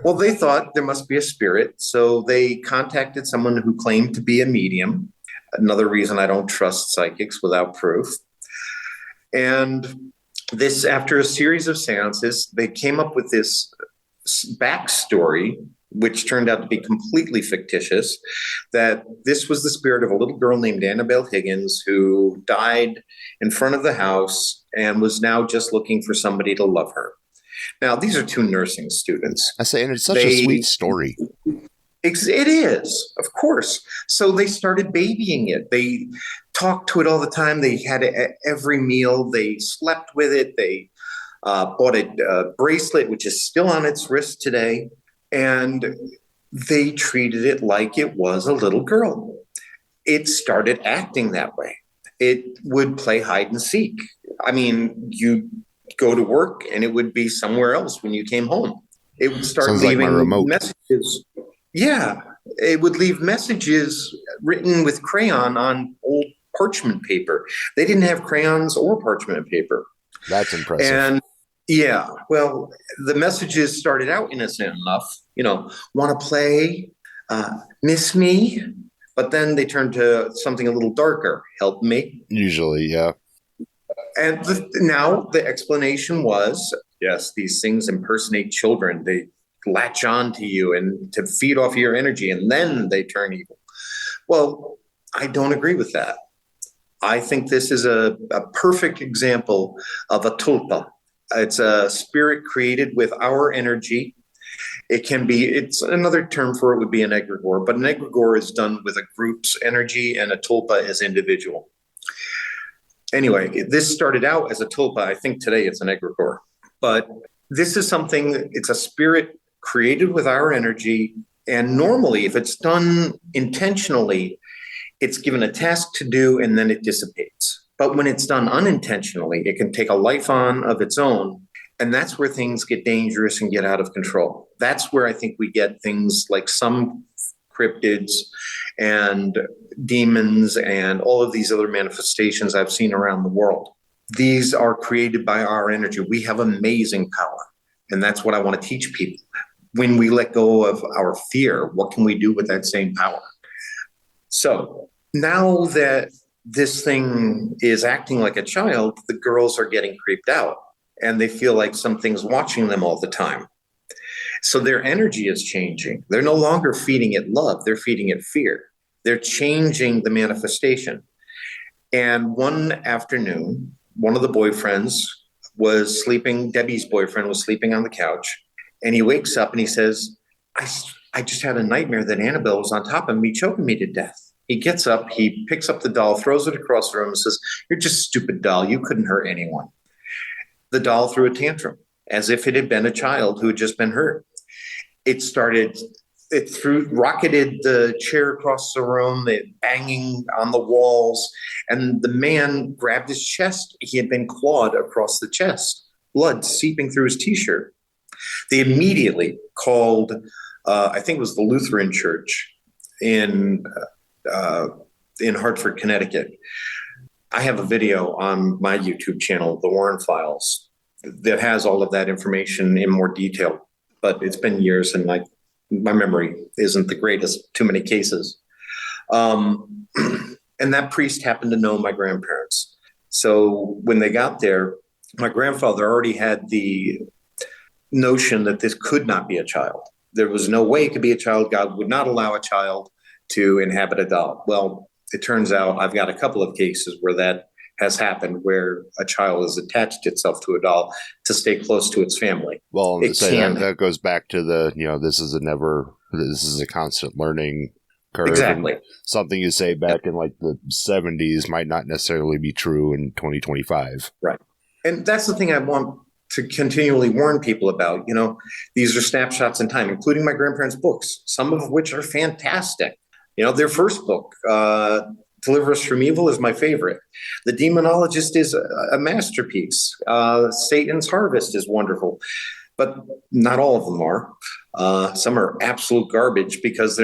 Well, they thought there must be a spirit. So they contacted someone who claimed to be a medium. Another reason I don't trust psychics without proof. And this, after a series of seances, they came up with this backstory, which turned out to be completely fictitious, that this was the spirit of a little girl named Annabelle Higgins who died in front of the house and was now just looking for somebody to love her. Now, these are two nursing students. I say, and it's such a sweet story. It is, of course. So they started babying it. They talked to it all the time. They had it at every meal. They slept with it. They bought a bracelet, which is still on its wrist today. And they treated it like it was a little girl. It started acting that way. It would play hide and seek. I mean, you go to work and it would be somewhere else when you came home. It would start leaving messages. Yeah, it would leave messages written with crayon on old parchment paper. They didn't have crayons or parchment paper. That's impressive. And yeah, well, the messages started out innocent enough, want to play, miss me, but then they turned to something a little darker, help me. Usually, yeah. And now the explanation was, yes, these things impersonate children. They latch on to you and to feed off your energy, and then they turn evil. Well, I don't agree with that. I think this is a perfect example of a tulpa. It's a spirit created with our energy. It's another term for it would be an egregore, but an egregore is done with a group's energy and a tulpa is individual. Anyway, this started out as a tulpa. I think today it's an egregore. But this is something, it's a spirit created with our energy. And normally, if it's done intentionally, it's given a task to do and then it dissipates. But when it's done unintentionally, it can take a life on of its own. And that's where things get dangerous and get out of control. That's where I think we get things like some cryptids and demons and all of these other manifestations I've seen around the world. These are created by our energy. We have amazing power. And that's what I want to teach people. When we let go of our fear, what can we do with that same power? So now that this thing is acting like a child, the girls are getting creeped out and they feel like something's watching them all the time. So their energy is changing. They're no longer feeding it love. They're feeding it fear. They're changing the manifestation. And one afternoon, one of the boyfriends was sleeping, Debbie's boyfriend was sleeping on the couch, and he wakes up and he says, I just had a nightmare that Annabelle was on top of me, choking me to death. He gets up, he picks up the doll, throws it across the room and says, "You're just a stupid doll. You couldn't hurt anyone." The doll threw a tantrum as if it had been a child who had just been hurt. Rocketed the chair across the room, banging on the walls, and the man grabbed his chest. He had been clawed across the chest, blood seeping through his t-shirt. They immediately called, I think it was the Lutheran Church in Hartford, Connecticut. I have a video on my YouTube channel, The Warren Files, that has all of that information in more detail, but it's been years and my memory isn't the greatest, too many cases. And that priest happened to know my grandparents. So when they got there, my grandfather already had the notion that this could not be a child. There was no way it could be a child. God would not allow a child to inhabit a doll. Well, it turns out I've got a couple of cases where that has happened, where a child has attached itself to a doll to stay close to its family. Well, that goes back to the, this is a constant learning curve. Exactly. And something you say back in like the 70s might not necessarily be true in 2025. Right. And that's the thing I want to continually warn people about. These are snapshots in time, including my grandparents' books, some of which are fantastic. Their first book, Deliver Us from Evil, is my favorite. The Demonologist is a masterpiece. Satan's Harvest is wonderful, but not all of them are. Some are absolute garbage because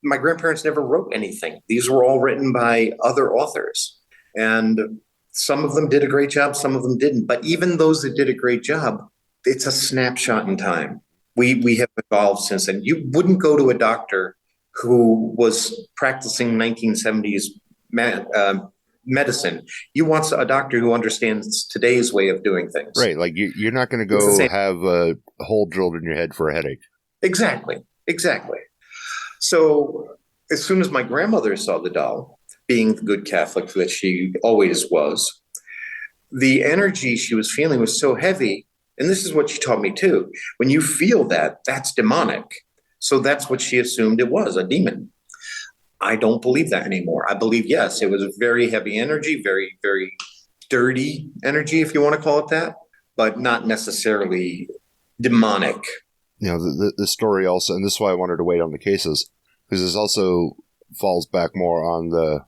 my grandparents never wrote anything. These were all written by other authors, and some of them did a great job, some of them didn't. But even those that did a great job, it's a snapshot in time. We have evolved since then. You wouldn't go to a doctor who was practicing 1970s medicine. You want a doctor who understands today's way of doing things. Right. Like you're not going to go have a hole drilled in your head for a headache. Exactly. So as soon as my grandmother saw the doll, being the good Catholic that she always was, the energy she was feeling was so heavy. And this is what she taught me too. When you feel that, that's demonic. So that's what she assumed it was, a demon. I don't believe that anymore. I believe, yes, it was a very heavy energy, very, very dirty energy, if you want to call it that, but not necessarily demonic. The story also, and this is why I wanted to wait on the cases, because this also falls back more on the,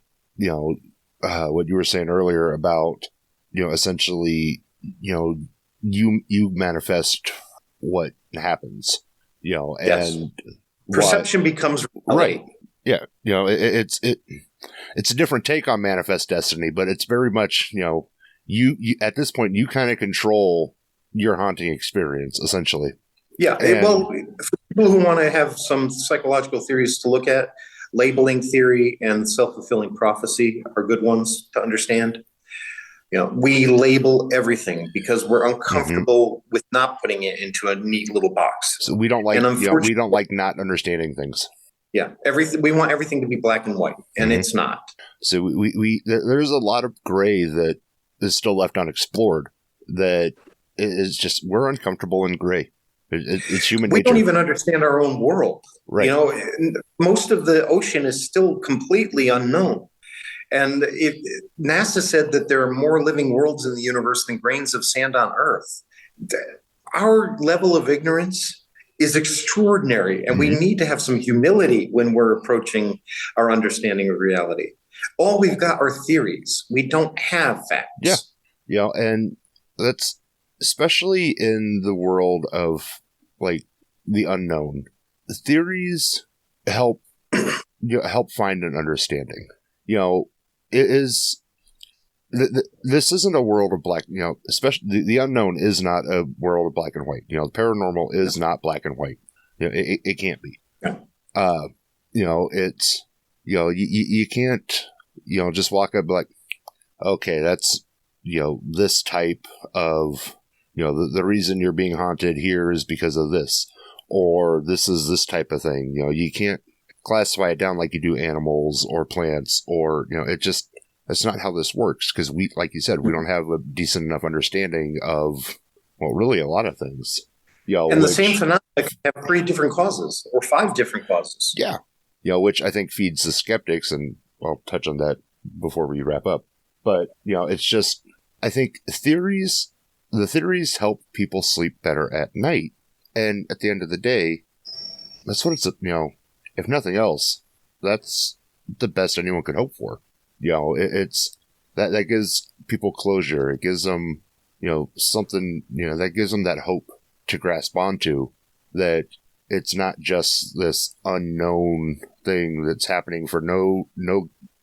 what you were saying earlier about, essentially, you manifest what happens. Yes. And perception becomes reality. Right. Yeah. It's a different take on manifest destiny, but it's very much, you at this point, you kind of control your haunting experience, essentially. Yeah. Well, for people who want to have some psychological theories to look at, labeling theory and self-fulfilling prophecy are good ones to understand. We label everything because we're uncomfortable with not putting it into a neat little box. So we don't like, we don't like not understanding things. Yeah, we want everything to be black and white, and it's not. So there's a lot of gray that is still left unexplored. That is just, we're uncomfortable in gray. It's human nature. We don't even understand our own world. Right. Most of the ocean is still completely unknown. And NASA said that there are more living worlds in the universe than grains of sand on Earth. Our level of ignorance is extraordinary, and we need to have some humility when we're approaching our understanding of reality. All we've got are theories. We don't have facts. Yeah. And that's especially in the world of like the unknown. The theories help find an understanding. It is this isn't a world of black, especially the unknown is not a world of black and white. The paranormal is not black and white. It can't be. It's, you can't, just walk up and be like, okay, that's, this type of, the reason you're being haunted here is because of this, or this is this type of thing. You can't classify it down like you do animals or plants, or, that's not how this works, because we, like you said, we don't have a decent enough understanding of, really a lot of things. The same phenomena can have 3 different causes or 5 different causes. Yeah. Which I think feeds the skeptics, and I'll touch on that before we wrap up. But, it's just, I think theories the theories help people sleep better at night. And at the end of the day, that's what it's, if nothing else, that's the best anyone could hope for. It's that gives people closure. It gives them, something, that gives them that hope to grasp onto, that it's not just this unknown thing that's happening for no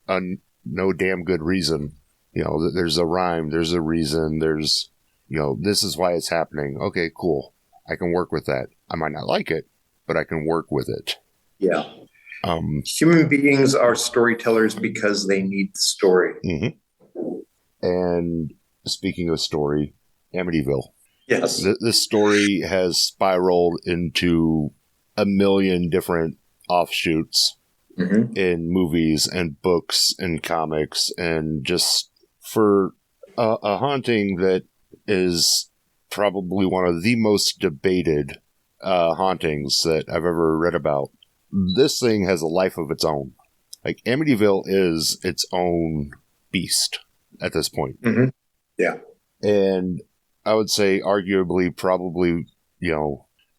damn good reason. There's a rhyme, there's a reason, there's, this is why it's happening. Okay, cool. I can work with that. I might not like it, but I can work with it. Yeah. Human beings are storytellers because they need the story. Mm-hmm. And speaking of story, Amityville. Yes. This story has spiraled into a million different offshoots in movies and books and comics, and just for a haunting that is probably one of the most debated hauntings that I've ever read about. This thing has a life of its own. Like, Amityville is its own beast at this point. Mm-hmm. Yeah. And I would say arguably probably,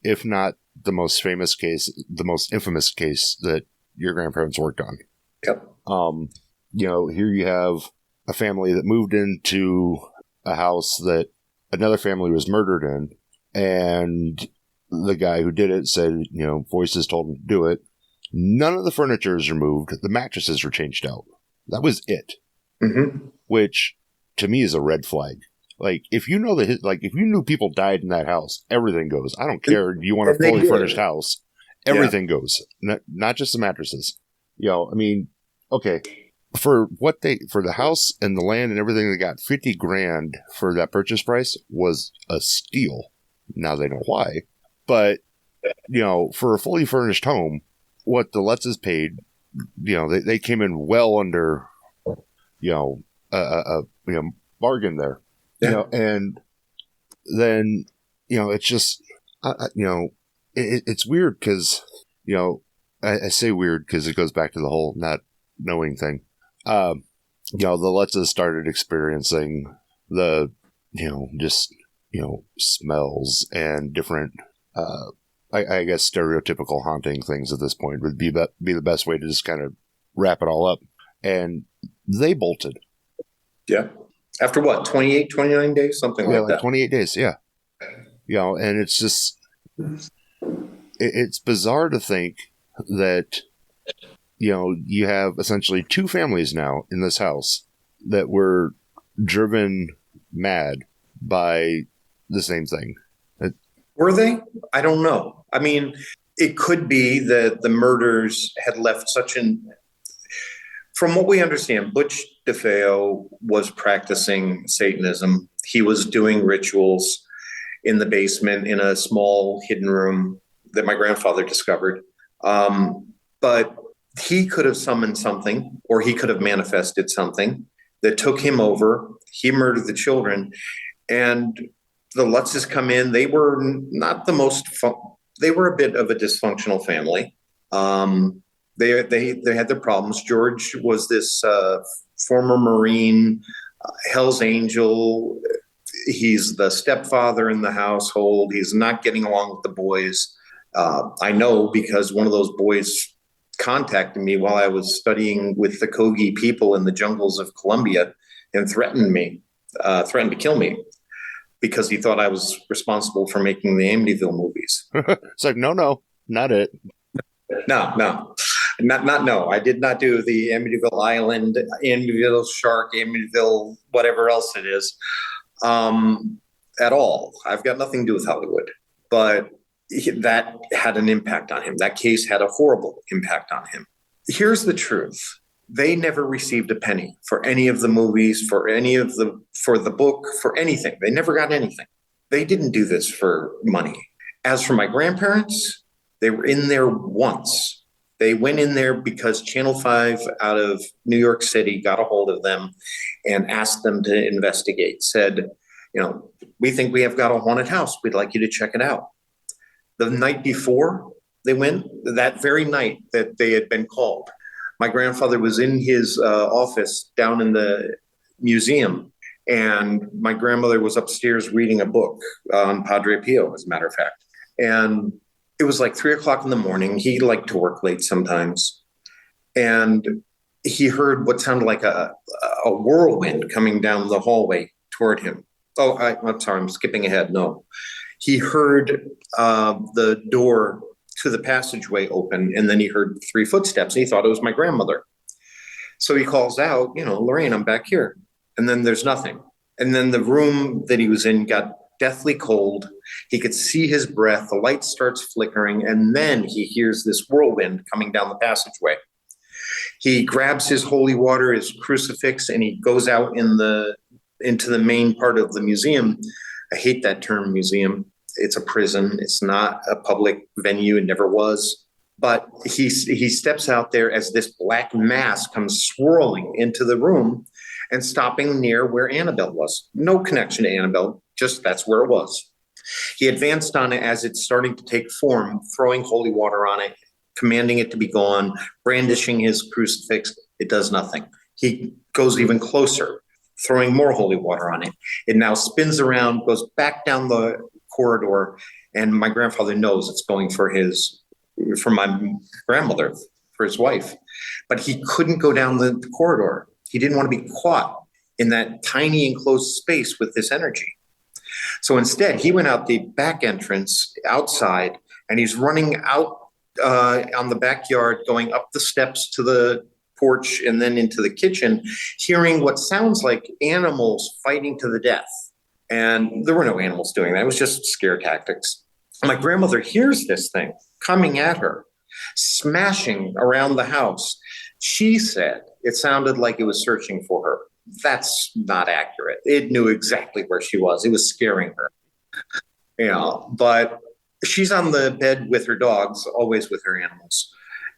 if not the most famous case, the most infamous case that your grandparents worked on. Yep. Here you have a family that moved into a house that another family was murdered in, and the guy who did it said, voices told him to do it. None of the furniture is removed. The mattresses were changed out. That was it. Mm-hmm. Which, to me, is a red flag. Like, if you know if you knew people died in that house, everything goes. I don't care. You want a fully furnished house. Everything goes. Not just the mattresses. Okay. For the house and the land and everything, they got $50,000 for that purchase price was a steal. Now they know why. But, for a fully furnished home, what the Lutzes paid, they came in well under, a bargain there. Yeah. And then, it's just, it's weird because, I say weird because it goes back to the whole not knowing thing. The Lutzes started experiencing the, smells and different, I guess stereotypical haunting things at this point would be the best way to just kind of wrap it all up. And they bolted. Yeah. After what, 28, 29 days? Something like that. 28 days, yeah. And it's just, it's bizarre to think that, you have essentially two families now in this house that were driven mad by the same thing. Were they? I don't know. I mean, it could be that the murders had left from what we understand, Butch DeFeo was practicing Satanism. He was doing rituals in the basement in a small hidden room that my grandfather discovered. But he could have summoned something, or he could have manifested something that took him over. He murdered the children, and the Lutzes come in. They were not the most they were a bit of a dysfunctional family. They had their problems. George was this former Marine, Hell's Angel. He's the stepfather in the household. He's not getting along with the boys. I know because one of those boys contacted me while I was studying with the Kogi people in the jungles of Colombia and threatened to kill me because he thought I was responsible for making the Amityville movies. It's like, no, not it. No. I did not do the Amityville Island, Amityville Shark, Amityville, whatever else it is, at all. I've got nothing to do with Hollywood, but that had an impact on him. That case had a horrible impact on him. Here's the truth. They never received a penny for any of the movies, for the book, for anything. They never got anything. They didn't do this for money. As for my grandparents, they were in there once. They went in there because Channel 5 out of New York City got a hold of them and asked them to investigate, said, we think we have got a haunted house. We'd like you to check it out. The night before they went, that very night that they had been called, my grandfather was in his office down in the museum, And my grandmother was upstairs reading a book on Padre Pio, as a matter of fact. And it was like 3 o'clock in the morning. He liked to work late sometimes. And he heard what sounded like a whirlwind coming down the hallway toward him. Oh, I'm sorry, I'm skipping ahead. No. He heard the door to the passageway open, and then he heard 3 footsteps. And he thought it was my grandmother. So he calls out, Lorraine, I'm back here. And then there's nothing. And then the room that he was in got deathly cold. He could see his breath. The light starts flickering. And then he hears this whirlwind coming down the passageway. He grabs his holy water, his crucifix, and he goes out into the main part of the museum. I hate that term, museum. It's a prison. It's not a public venue. It never was. But he steps out there as this black mass comes swirling into the room and stopping near where Annabelle was. No connection to Annabelle, just that's where it was. He advanced on it as it's starting to take form, throwing holy water on it, commanding it to be gone, brandishing his crucifix. It does nothing. He goes even closer, throwing more holy water on it. It now spins around, goes back down the corridor, and my grandfather knows it's going for my grandmother, for his wife. But he couldn't go down the corridor. He didn't want to be caught in that tiny enclosed space with this energy. So instead, he went out the back entrance outside, and he's running out on the backyard, going up the steps to the porch and then into the kitchen, hearing what sounds like animals fighting to the death. And there were no animals doing that. It was just scare tactics. My grandmother hears this thing coming at her, smashing around the house. She said it sounded like it was searching for her. That's not accurate. It knew exactly where she was. It was scaring her. But she's on the bed with her dogs, always with her animals.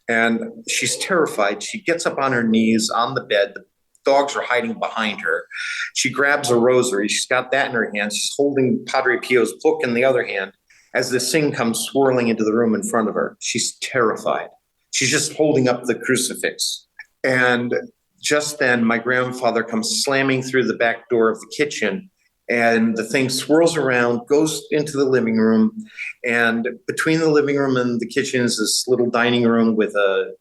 And she's terrified. She gets up on her knees on the bed. The dogs are hiding behind her. She grabs a rosary. She's got that in her hand. She's holding Padre Pio's book in the other hand as this thing comes swirling into the room in front of her. She's terrified. She's just holding up the crucifix. And just then, my grandfather comes slamming through the back door of the kitchen, and the thing swirls around, goes into the living room, and between the living room and the kitchen is this little dining room with a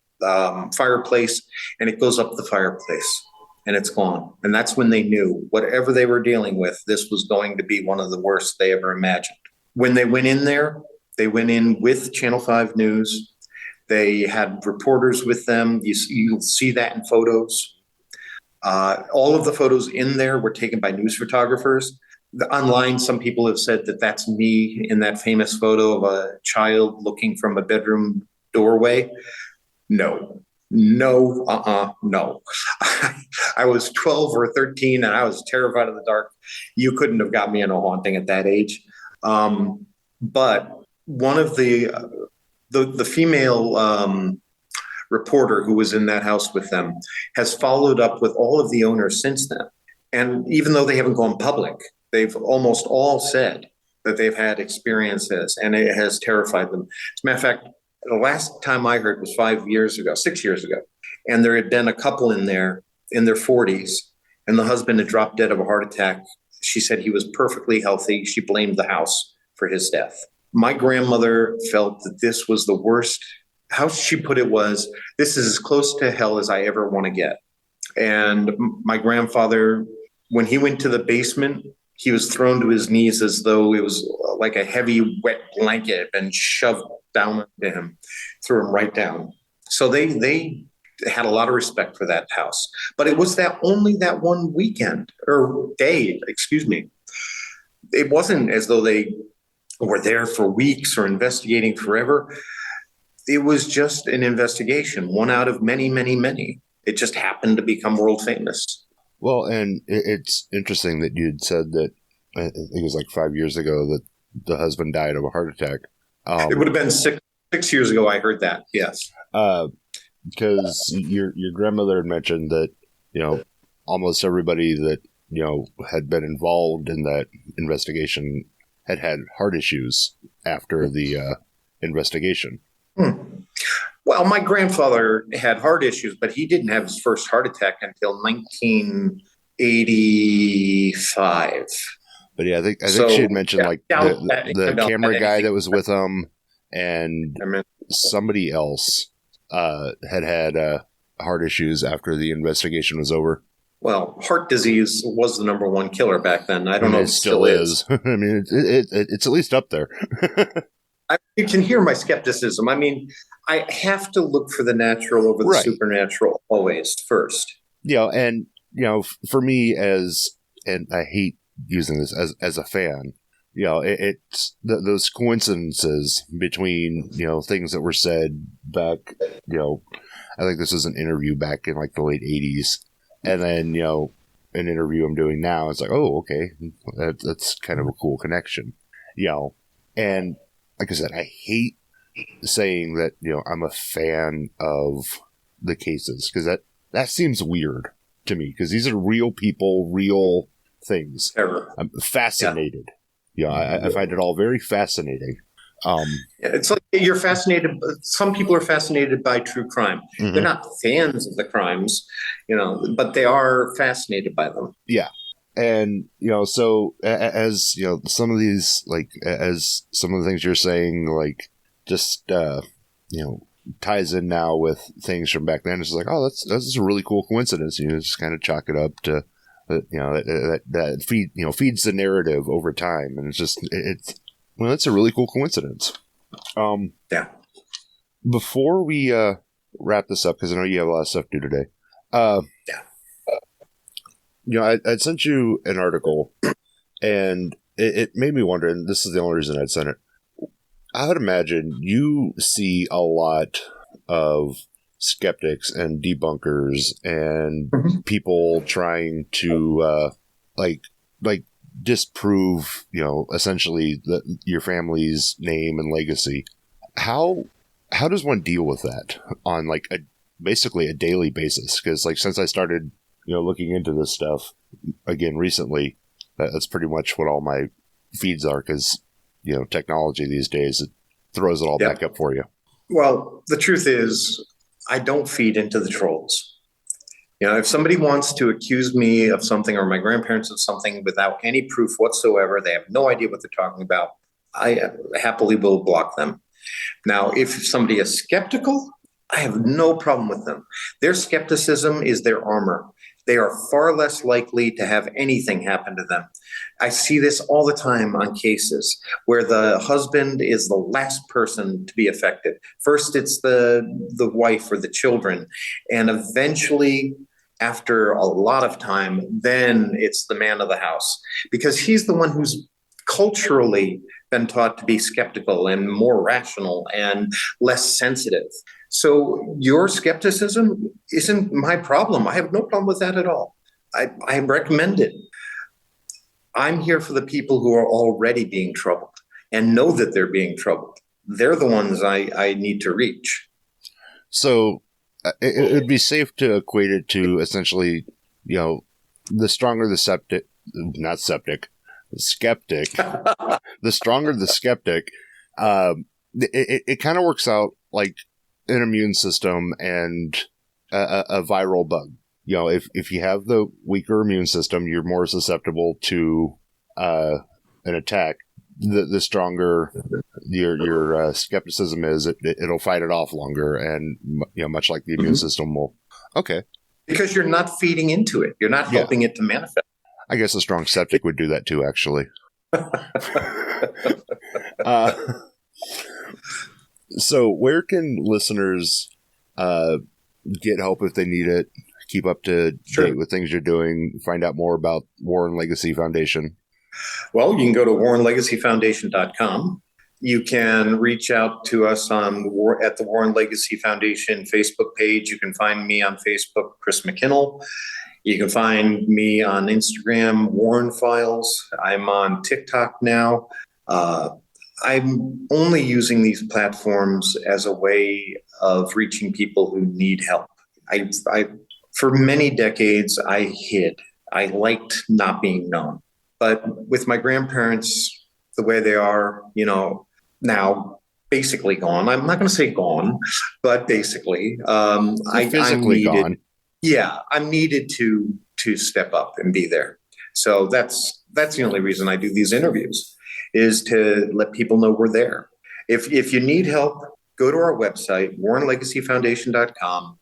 fireplace, and it goes up the fireplace, and it's gone. And that's when they knew whatever they were dealing with, this was going to be one of the worst they ever imagined. When they went in there, they went in with Channel 5 News. They had reporters with them. You'll see that in photos. All of the photos in there were taken by news photographers. Online, some people have said that that's me in that famous photo of a child looking from a bedroom doorway. No. I was 12 or 13 and I was terrified of the dark. You couldn't have got me in a haunting at that age. But one of the female reporter who was in that house with them has followed up with all of the owners since then. And even though they haven't gone public, they've almost all said that they've had experiences and it has terrified them. As a matter of fact, the last time I heard was 6 years ago. And there had been a couple in there in their 40s, and the husband had dropped dead of a heart attack. She said he was perfectly healthy. She blamed the house for his death. My grandmother felt that this was the worst. How she put it was, this is as close to hell as I ever want to get. And my grandfather, when he went to the basement, he was thrown to his knees as though it was like a heavy, wet blanket and shoved down into him, threw him right down. So they had a lot of respect for that house. But it was only that one weekend or day, excuse me. It wasn't as though they were there for weeks or investigating forever. It was just an investigation, one out of many, many, many. It just happened to become world famous. Well, and it's interesting that you'd said that, I think it was like 5 years ago, that the husband died of a heart attack. It would have been six years ago I heard that, yes. Because your grandmother had mentioned that, almost everybody that, had been involved in that investigation had heart issues after the investigation. Well, my grandfather had heart issues, but he didn't have his first heart attack until 1980 85. But yeah, I think So, she had mentioned yeah, like doubt that the Annabelle camera had guy anything that was with him and I mean, somebody else had heart issues after the investigation was over. well, heart disease was the number one killer back then. I don't And know it if it still is. I mean, it's at least up there. You can hear my skepticism. I mean, I have to look for the natural over the Right. supernatural always first. And for me and I hate using this as a fan, it's those coincidences between, things that were said back, I think this is an interview back in like the late 80s. And then, an interview I'm doing now, it's like, oh, okay, that's kind of a cool connection, and like I said, I hate saying that, I'm a fan of the cases because that seems weird to me because these are real people, real things. Terror. I'm fascinated. I find it all very fascinating. It's like you're fascinated. Some people are fascinated by true crime. Mhm. They're not fans of the crimes, but they are fascinated by them. Yeah. And, so as, some of these, like, as some of the things you're saying, like, just, ties in now with things from back then. It's like, oh, that's just a really cool coincidence. You just kind of chalk it up to, that feeds the narrative over time. And it's a really cool coincidence. Yeah. Before we, wrap this up, because I know you have a lot of stuff to do today. I sent you an article, and it made me wonder, and this is the only reason I'd sent it. I would imagine you see a lot of skeptics and debunkers and people trying to, disprove, essentially your family's name and legacy. How does one deal with that on, like, basically a daily basis? Because, like, since I started looking into this stuff again recently, that's pretty much what all my feeds are because, technology these days, it throws it all back up for you. Well, the truth is, I don't feed into the trolls. If somebody wants to accuse me of something or my grandparents of something without any proof whatsoever, they have no idea what they're talking about, I happily will block them. Now, if somebody is skeptical, I have no problem with them. Their skepticism is their armor. They are far less likely to have anything happen to them. I see this all the time on cases where the husband is the last person to be affected. First, it's the wife or the children. And eventually, after a lot of time, then it's the man of the house because he's the one who's culturally been taught to be skeptical and more rational and less sensitive. So your skepticism isn't my problem. I have no problem with that at all. I recommend it. I'm here for the people who are already being troubled and know that they're being troubled. They're the ones I need to reach. So it would be safe to equate it to essentially, the stronger the skeptic, the stronger the skeptic, it kind of works out like an immune system and a viral bug. If you have the weaker immune system, you're more susceptible to an attack. The stronger your skepticism is, it'll fight it off longer, and much like the immune system will. Okay, because you're not feeding into it, you're not helping it to manifest. I guess a strong septic would do that too, actually. So where can listeners get help if they need it, keep up to date with things you're doing, find out more about Warren Legacy Foundation? Well, you can go to warrenlegacyfoundation.com. You can reach out to us at the Warren Legacy Foundation Facebook page. You can find me on Facebook, Chris McKinnell. You can find me on Instagram, Warren Files. I'm on TikTok now. I'm only using these platforms as a way of reaching people who need help. For many decades, I hid. I liked not being known. But with my grandparents, the way they are, now basically gone. I'm not going to say gone, but basically, physically gone. Yeah, I'm needed to step up and be there. So that's the only reason I do these interviews, is to let people know we're there. If you need help, go to our website, warrenlegacyfoundation.com.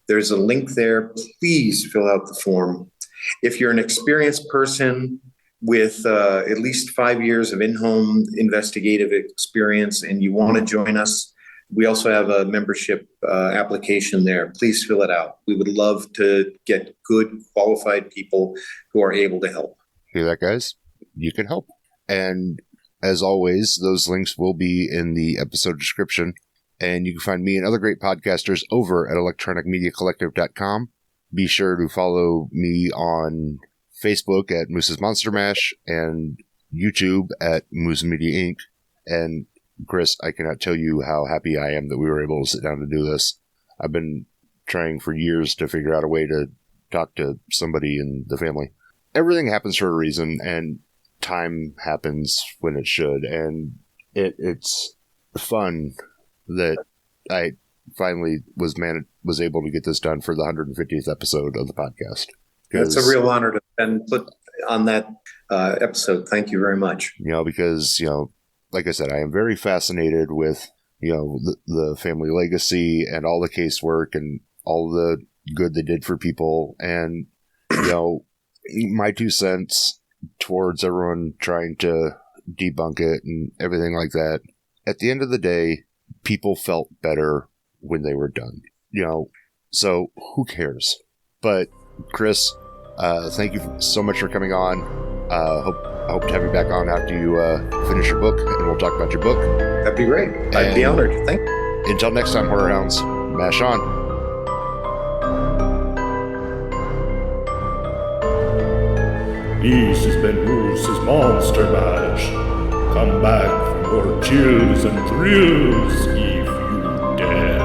There's a link there. Please fill out the form. If you're an experienced person with at least 5 years of in-home investigative experience and you want to join us, we also have a membership application there. Please fill it out. We would love to get good, qualified people who are able to help. Hear that, guys? You can help. And as always, those links will be in the episode description. And you can find me and other great podcasters over at electronicmediacollective.com. Be sure to follow me on Facebook at Moose's Monster Mash and YouTube at Moose Media Inc. And Chris, I cannot tell you how happy I am that we were able to sit down and do this. I've been trying for years to figure out a way to talk to somebody in the family. Everything happens for a reason, and time happens when it should. And it's fun that I finally was able to get this done for the 150th episode of the podcast. It's a real honor to put on that episode. Thank you very much. Because, like I said, I am very fascinated with, the family legacy and all the casework and all the good they did for people. And, my 2 cents towards everyone trying to debunk it and everything like that. At the end of the day, people felt better when they were done, so who cares? But Chris, thank you so much for coming on. I hope to have you back on after you finish your book, and we'll talk about your book. That'd be great. I'd be honored. Thank you. Until next time, Horror Hounds, mash on. This has been Moose's Monster Mash. Come back for more chills and thrills if you dare.